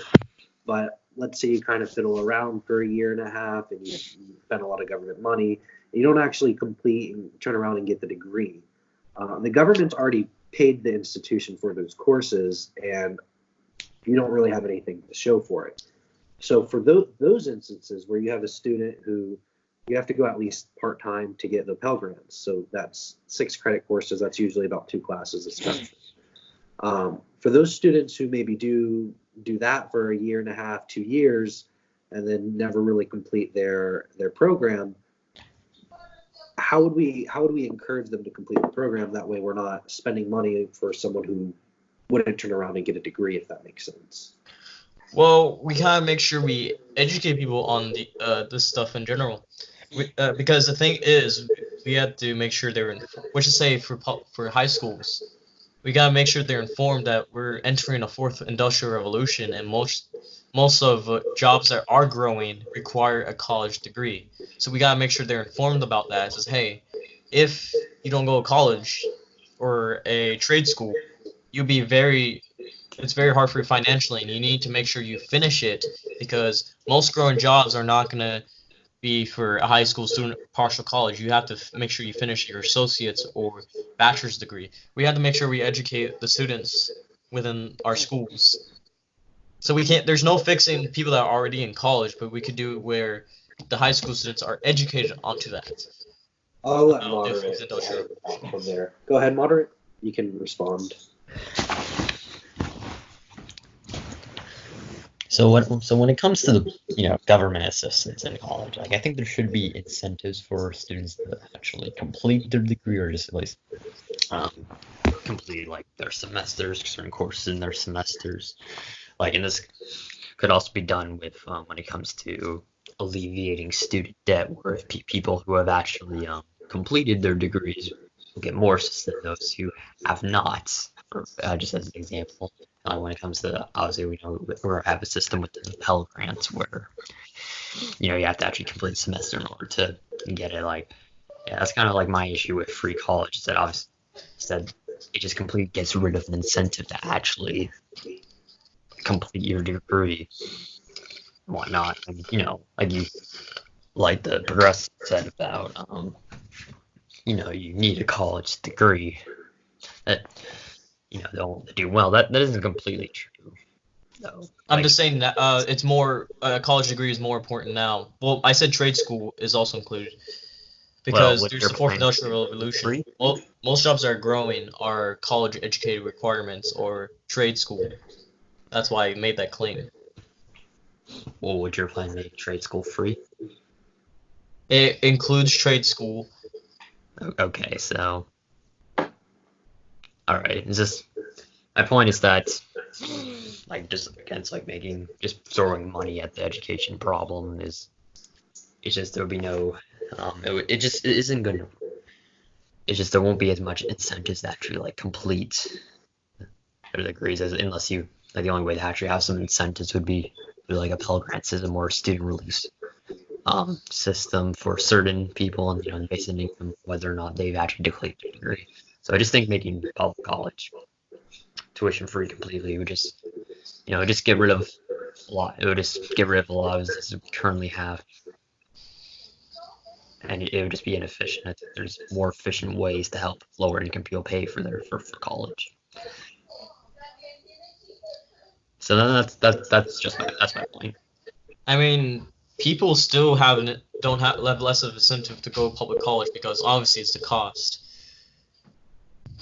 But let's say you kind of fiddle around for a year and a half, and you spend a lot of government money, and you don't actually complete and turn around and get the degree. The government's already paid the institution for those courses, and you don't really have anything to show for it. So for those instances where you have a student who you have to go at least part-time to get the Pell Grants, so that's 6 credit courses. That's usually about 2 classes a semester. For those students who maybe do that for a year and a half, 2 years, and then never really complete their program, how would we encourage them to complete the program? That way we're not spending money for someone who wouldn't turn around and get a degree, if that makes sense. Well, we kind of make sure we educate people on this stuff in general, because the thing is, we have to make sure they're in. What you say for high schools, we gotta make sure they're informed that we're entering a fourth industrial revolution, and most of jobs that are growing require a college degree. So we gotta make sure they're informed about that. It says, hey, if you don't go to college or a trade school, you'll be it's very hard for you financially, and you need to make sure you finish it because most growing jobs are not gonna be for a high school student partial college. You have to make sure you finish your associate's or bachelor's degree. We have to make sure we educate the students within our schools. So we can't. There's no fixing people that are already in college, but we could do it where the high school students are educated onto that. I'll let If moderate it's industrial. from there. Go ahead, moderate. You can respond. So when it comes to the government assistance in college, like I think there should be incentives for students to actually complete their degree or just at least um, complete like their semesters, certain courses in their semesters. Like, and this could also be done with when it comes to alleviating student debt, where if people who have actually completed their degrees will get more assistance than those who have not. Just as an example, when it comes to obviously we have a system with the Pell Grants where you have to actually complete a semester in order to get it. Like, yeah, that's kind of like my issue with free college is that obviously said it just completely gets rid of an incentive to actually complete your degree and whatnot. And, like the progressive said about, you need a college degree that, don't do well. That isn't completely true, though. I'm just saying that it's more a college degree is more important now. Well, I said trade school is also included because with there's your the fourth plan, industrial revolution. free? Well, most jobs that are growing are college educated requirements or trade school. That's why I made that claim. Well, would your plan make trade school free? It includes trade school. Okay, so, all right. It's just my point is that, like, just against like just throwing money at the education problem it's just there would be no, it isn't gonna. It's just there won't be as much incentives to actually like complete their degrees unless you like the only way to actually have some incentives would be through like a Pell Grant system or a student release system for certain people and based on income whether or not they've actually declared a degree. So I just think making public college tuition free completely would just just get rid of a lot. It would just get rid of a lot of this we currently have. And it would just be inefficient. I think there's more efficient ways to help lower income people pay for college. So that's just that's my point. I mean, people still don't have less of incentive to go to public college because obviously it's the cost.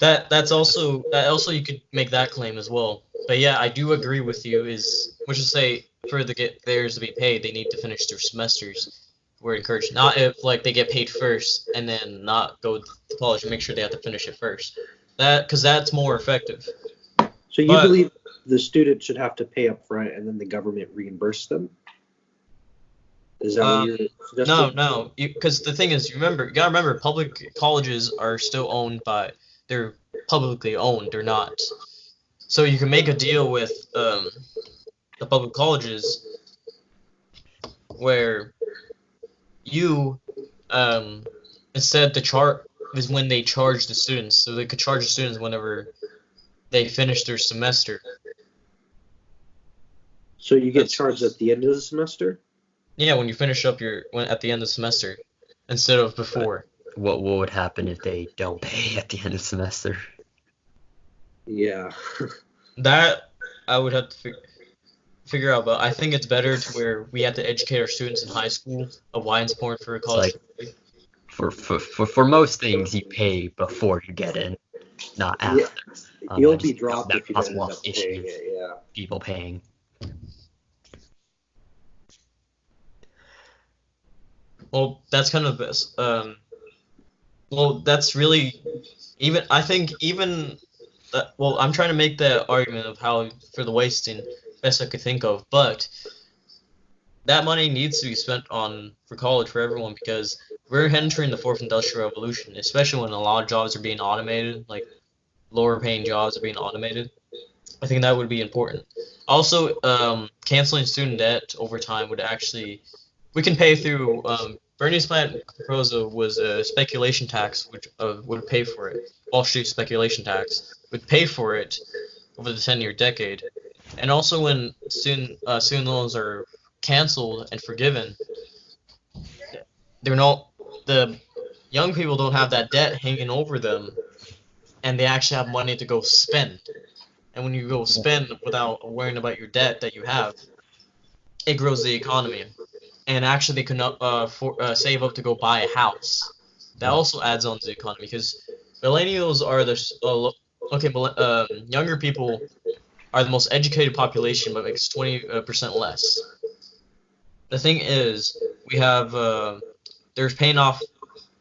That also you could make that claim as well. But yeah, I do agree with you. Which is say for theirs to be paid, they need to finish their semesters. We're encouraged not if like they get paid first and then not go to college and make sure they have to finish it first. Because that's more effective. So you believe the student should have to pay up front and then the government reimburse them? Is that what you're suggesting? No. Because the thing is, you gotta remember, public colleges are still they're publicly owned. They're not. So you can make a deal with the public colleges where you instead the chart is when they charge the students, so they could charge the students whenever they finish their semester. So you get charged at the end of the semester? Yeah, when you finish up at the end of the semester instead of before. What would happen if they don't pay at the end of the semester? Yeah. That I would have to figure out, but I think it's better to where we have to educate our students in high school of why it's important for a college. Like, for most things, you pay before you get in, not after. Yeah. You'll be dropped if you don't end up paying it, yeah. People paying. Well, that's kind of best. Well, that's really I think well, I'm trying to make the argument of how for the wasting best I could think of, but that money needs to be spent for college for everyone because we're entering the fourth industrial revolution, especially when a lot of jobs are being automated. Like lower paying jobs are being automated. I think that would be important. Also, canceling student debt over time would actually, we can pay through, Bernie's plan proposal was a speculation tax, which would pay for it. Wall Street speculation tax would pay for it over the 10-year decade. And also when student loans are canceled and forgiven, they're not, the young people don't have that debt hanging over them, and they actually have money to go spend. And when you go spend without worrying about your debt that you have, it grows the economy. And actually, they can save up to go buy a house. That also adds on to the economy because millennials are younger people are the most educated population, but makes 20% less. The thing is, we have they're paying off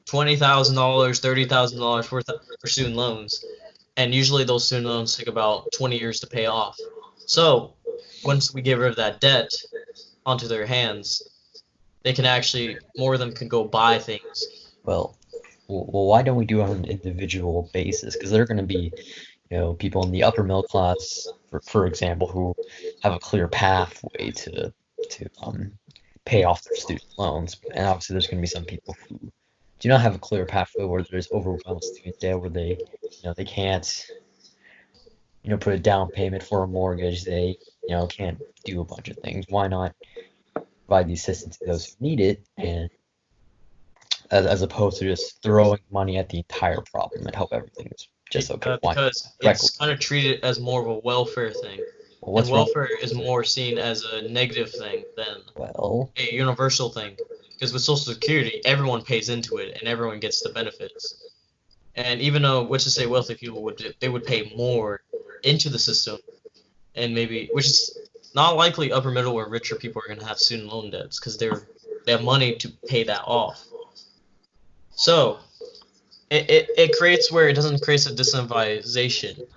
$20,000, $30,000 for student loans, and usually those student loans take about 20 years to pay off. So once we get rid of that debt onto their hands, they can actually, more of them can go buy things. Well, why don't we do it on an individual basis? Because there are going to be, people in the upper middle class, for example, who have a clear pathway to pay off their student loans, and obviously there's going to be some people who do not have a clear pathway where there's overwhelmed student debt, where they can't, put a down payment for a mortgage, they, can't do a bunch of things. Why not provide the assistance to those who need it, and as opposed to just throwing money at the entire problem and hope everything is just okay? Because it's kind of treated as more of a welfare thing. Well, and welfare is more seen as a negative thing than a universal thing. Because with Social Security, everyone pays into it and everyone gets the benefits. And even though, wealthy people would pay more into the system, and maybe, which is not likely upper middle or richer people are going to have student loan debts because they have money to pay that off. So it creates where it doesn't create a disincentivization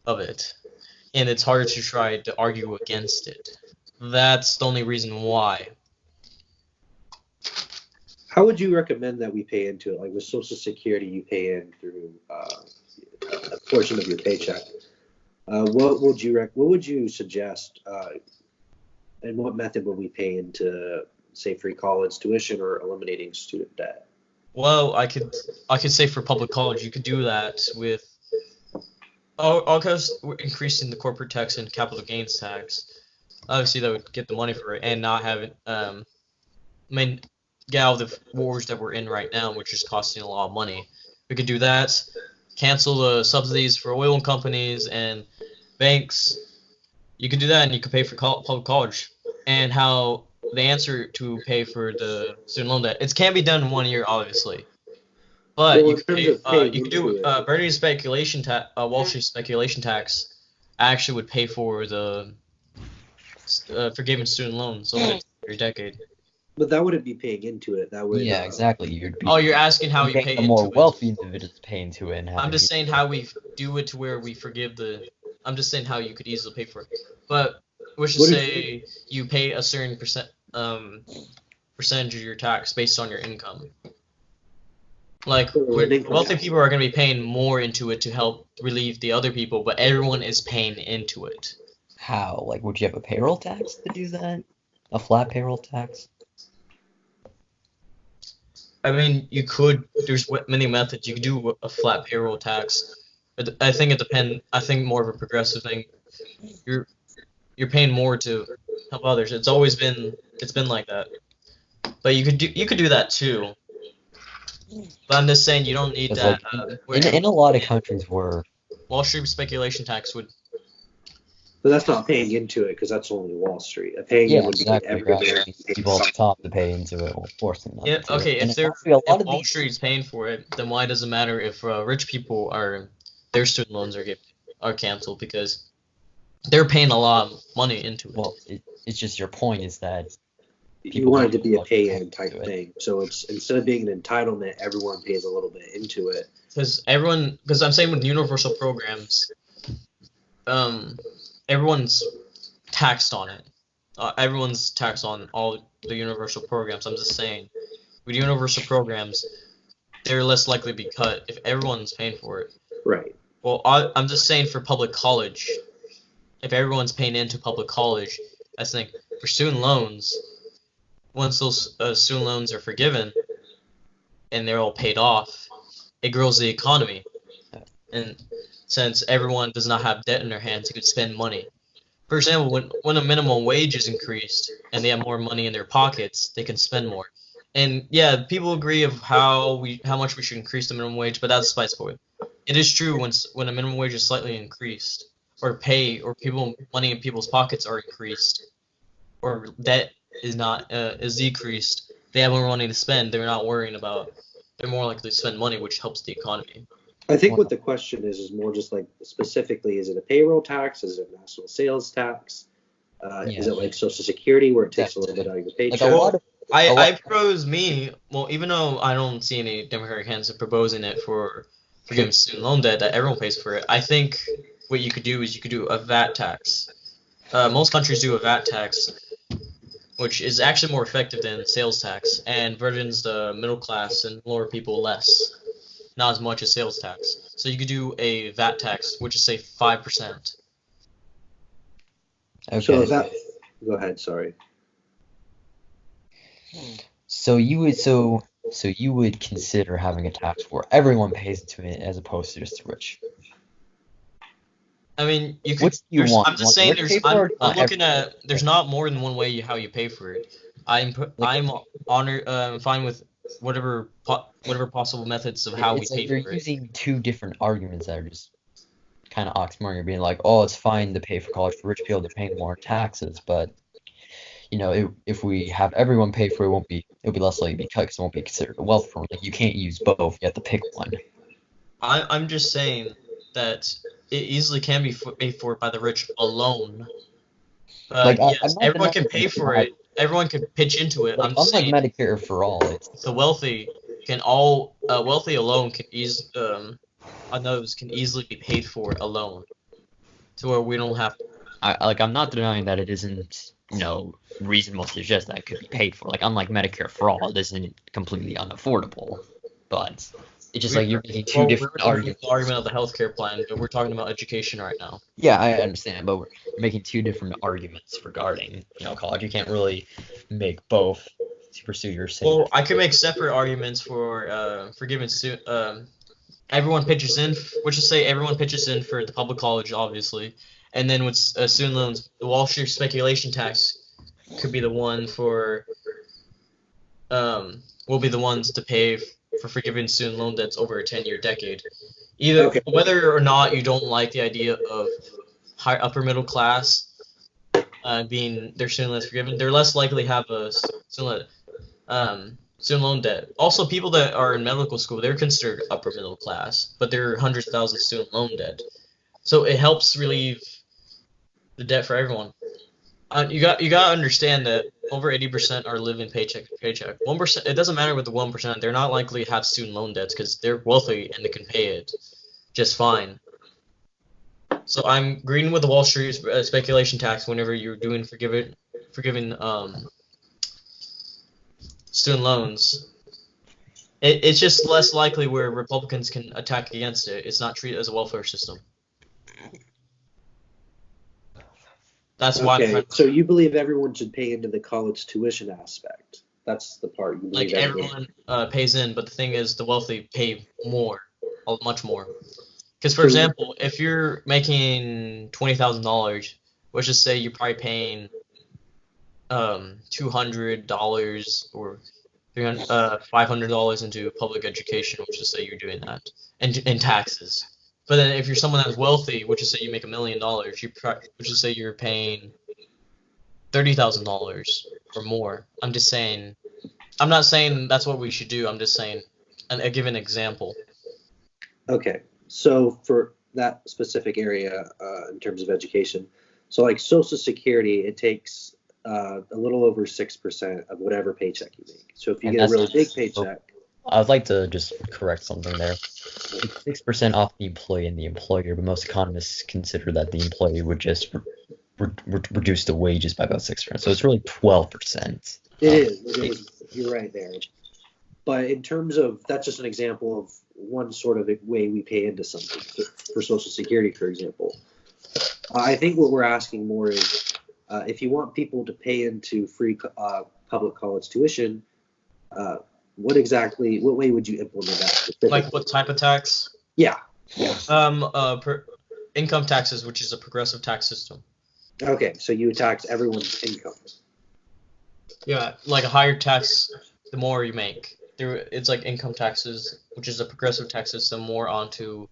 of it, and it's hard to try to argue against it. That's the only reason why. How would you recommend that we pay into it? Like with Social Security, you pay in through a portion of your paycheck. What would you suggest, and what method would we pay into, say, free college tuition or eliminating student debt? Well, I could say for public college, you could do that with increasing the corporate tax and capital gains tax. Obviously, that would get the money for it and not have it. Get out of the wars that we're in right now, which is costing a lot of money. We could do that. Cancel the subsidies for oil companies and banks. You could do that, and you could pay for public college. And how the answer to pay for the student loan debt, it can be done in 1 year, obviously. But you could do Bernie's speculation tax, Wall Street speculation tax, actually would pay for the forgiving student loans over the decade. But that wouldn't be paying into it. That would. Yeah, exactly. You're asking how you pay into it. The more wealthy individuals pay into it. I'm just saying how we do it to where we forgive the. I'm just saying how you could easily pay for it. But we should say you pay a certain percentage of your tax based on your income. Like wealthy people are going to be paying more into it to help relieve the other people, but everyone is paying into it. How? Like, would you have a payroll tax to do that? A flat payroll tax? I mean, you could. There's many methods. You could do a flat payroll tax. I think it depends. I think more of a progressive thing. You're paying more to help others. It's been like that. But you could do that too. But I'm just saying you don't need that. In a lot of countries where Wall Street speculation tax would. But that's not paying into it because that's only Wall Street. Paying would be everybody. People at the top to pay into it, or forcing them. Yeah, okay. If Wall Street's paying for it, then why does it matter if rich people their student loans are canceled because they're paying a lot of money into it? Well, it's just your point is that you want it to be a pay-in type thing. So it's instead of being an entitlement, everyone pays a little bit into it. Because I'm saying with universal programs, everyone's taxed on it. Everyone's taxed on all the universal programs. I'm just saying, with universal programs, they're less likely to be cut if everyone's paying for it. Right. Well, I'm just saying for public college, if everyone's paying into public college, that's the thing. For student loans, once those student loans are forgiven and they're all paid off, it grows the economy. And since everyone does not have debt in their hands, you could spend money. For example, when a minimum wage is increased and they have more money in their pockets, they can spend more. And yeah, people agree of how much we should increase the minimum wage, but that's besides the point. It is true when a minimum wage is slightly increased, or money in people's pockets are increased, or debt is decreased, they have more money to spend. They're more likely to spend money, which helps the economy. I think what the question is more just like specifically, is it a payroll tax? Is it a national sales tax? Is it like Social Security where it takes a little bit out of your paycheck? I propose even though I don't see any Democratic hands proposing it for forgiving student loan debt, that everyone pays for it. I think what you could do is you could do a VAT tax. Most countries do a VAT tax, which is actually more effective than sales tax and burdens the middle class and lower people less. Not as much as sales tax. So you could do a VAT tax, which is say 5%. Okay. So go ahead. Sorry. So you would consider having a tax where everyone pays into it as opposed to just the rich. I mean, you could. What do you want? I'm just saying. I'm looking at. There's not more than one way how you pay for it. I'm fine with whatever possible methods of how we pay for it. You're using two different arguments that are just kind of oxymoron. You're being like, oh, it's fine to pay for college for rich people, they're paying more taxes, but if we have everyone pay for it, it'll be less likely to be cut because it won't be considered a wealth form. Like, you can't use both. You have to pick one. I'm just saying that it easily can be paid for by the rich alone. Yes, everyone can pay for it. Everyone can pitch into it. I'm just unlike saying, Medicare for all, the wealthy wealthy alone can easily be paid for alone, to where we don't have. I'm not denying that it isn't reasonable to suggest that it could be paid for. Like, unlike Medicare for all, it isn't completely unaffordable, but it's just like you're making two different arguments. The argument of the healthcare plan, but we're talking about education right now. Yeah, I understand, but we're making two different arguments regarding college. You can't really make both to pursue your same. Well, I could make separate arguments for giving everyone pitches in. Let's just say everyone pitches in for the public college, obviously, and then with student loans, the Wall Street speculation tax could be the one for. Will be the ones to pay for forgiving student loan debts over a 10-year decade. Whether or not you don't like the idea of upper middle class being their student loans forgiven, they're less likely to have a student loan debt. Also, people that are in medical school, they're considered upper middle class, but they're hundreds of thousands student loan debt. So it helps relieve the debt for everyone. You got to understand that over 80% are living paycheck to paycheck. 1%, it doesn't matter with the 1%. They're not likely to have student loan debts because they're wealthy and they can pay it just fine. So I'm agreeing with the Wall Street speculation tax whenever you're doing forgiving student loans. It's just less likely where Republicans can attack against it. It's not treated as a welfare system. That's why. So you believe everyone should pay into the college tuition aspect? That's the part you believe. Like everyone pays in, but the thing is, the wealthy pay more, much more. Because, for example, if you're making $20,000, let's just say you're probably paying $200 or $500 into public education, which is say you're doing that, and in taxes. But then if you're someone that's wealthy, which is say you make $1 million, which is say you're paying $30,000 or more. I'm not saying that's what we should do. I'm just saying, I give an example. Okay, so for that specific area in terms of education, so like Social Security, it takes a little over 6% of whatever paycheck you make. So if you get a really big paycheck. I would like to just correct something there. It's 6% off the employee and the employer, but most economists consider that the employee would just reduce the wages by about 6%. So it's really 12%. It is. You're right there. But in terms of, that's just an example of one sort of way we pay into something for Social Security, for example. I think what we're asking more is if you want people to pay into free public college tuition, what way would you implement that specifically? Like what type of tax? Yeah. Income taxes, which is a progressive tax system. Okay, so you tax everyone's income. Yeah, like a higher tax the more you make. It's like income taxes, which is a progressive tax system, more onto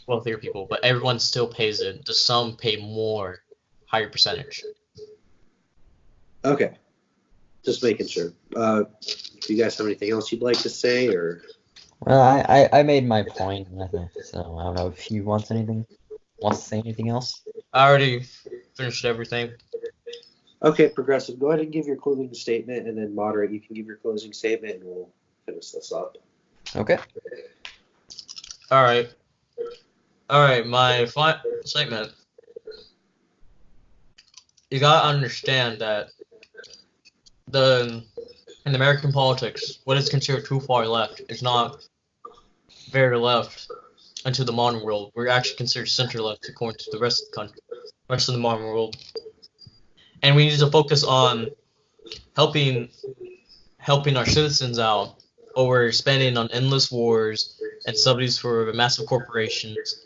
wealthier people, but everyone still pays it. Just some pay more, higher percentage. Okay, just making sure. Do you guys have anything else you'd like to say, or? Well, I made my point, so I don't know if he wants to say anything else. I already finished everything. Okay, Progressive, go ahead and give your closing statement, and then Moderate, you can give your closing statement, and we'll finish this up. Okay. All right, my final segment. You gotta understand that in American politics, what is considered too far left is not very left into the modern world. We're actually considered center left according to the rest of the country, rest of the modern world. And we need to focus on helping our citizens out, or we're spending on endless wars and subsidies for massive corporations.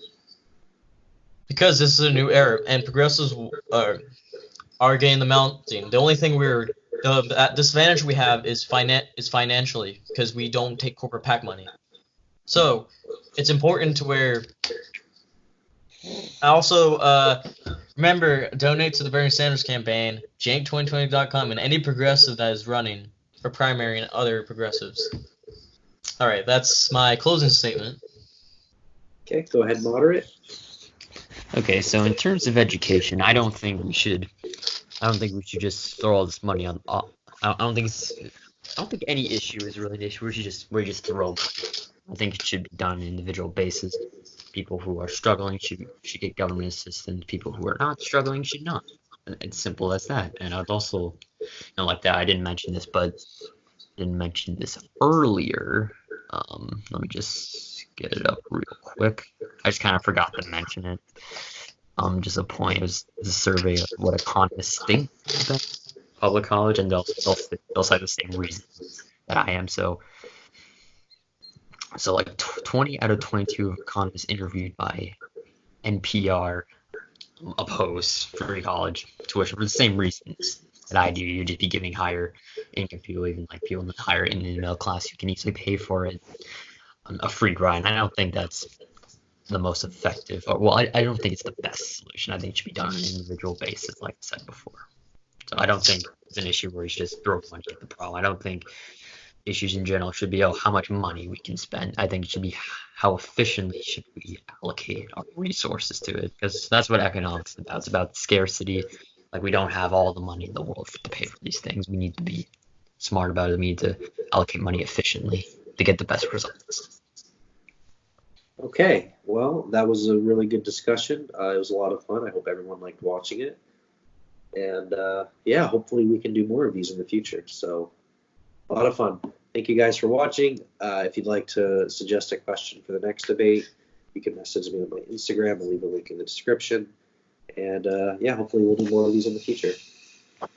Because this is a new era, and progressives are getting the mounting. The only thing the disadvantage we have is financially, because we don't take corporate PAC money. So it's important to where. Also, remember, donate to the Bernie Sanders campaign, jank2020.com, and any progressive that is running for primary and other progressives. All right, that's my closing statement. Okay, go ahead, Moderate. Okay, so in terms of education, I don't think we should just throw all this money on. I don't think any issue is really an issue. We just throw money. I think it should be done on an individual basis. People who are struggling should get government assistance. People who are not struggling should not. It's simple as that. And I'd also, like that. I didn't mention this, but didn't mention this earlier. Let me just get it up real quick. I just kind of forgot to mention it. Just a point. It was a survey of what economists think about public college, and they'll cite the same reasons that I am. So like 20 out of 22 economists interviewed by NPR oppose free college tuition for the same reasons that I do. You'd just be giving higher income people, even like people in the higher in the middle class, who can easily pay for it, a free ride. I don't think that's the most effective. I don't think it's the best solution. I think it should be done on an individual basis, like I said before. So I don't think it's an issue where you just throw money at the problem. I don't think issues in general should be how much money we can spend. I think it should be how efficiently should we allocate our resources to it, because that's what economics is about. It's about scarcity. Like, we don't have all the money in the world to pay for these things. We need to be smart about it. We need to allocate money efficiently to get the best results. Okay, well, that was a really good discussion. It was a lot of fun. I hope everyone liked watching it. And yeah, hopefully we can do more of these in the future. So a lot of fun. Thank you guys for watching. If you'd like to suggest a question for the next debate, you can message me on my Instagram. I'll leave a link in the description. And yeah, hopefully we'll do more of these in the future.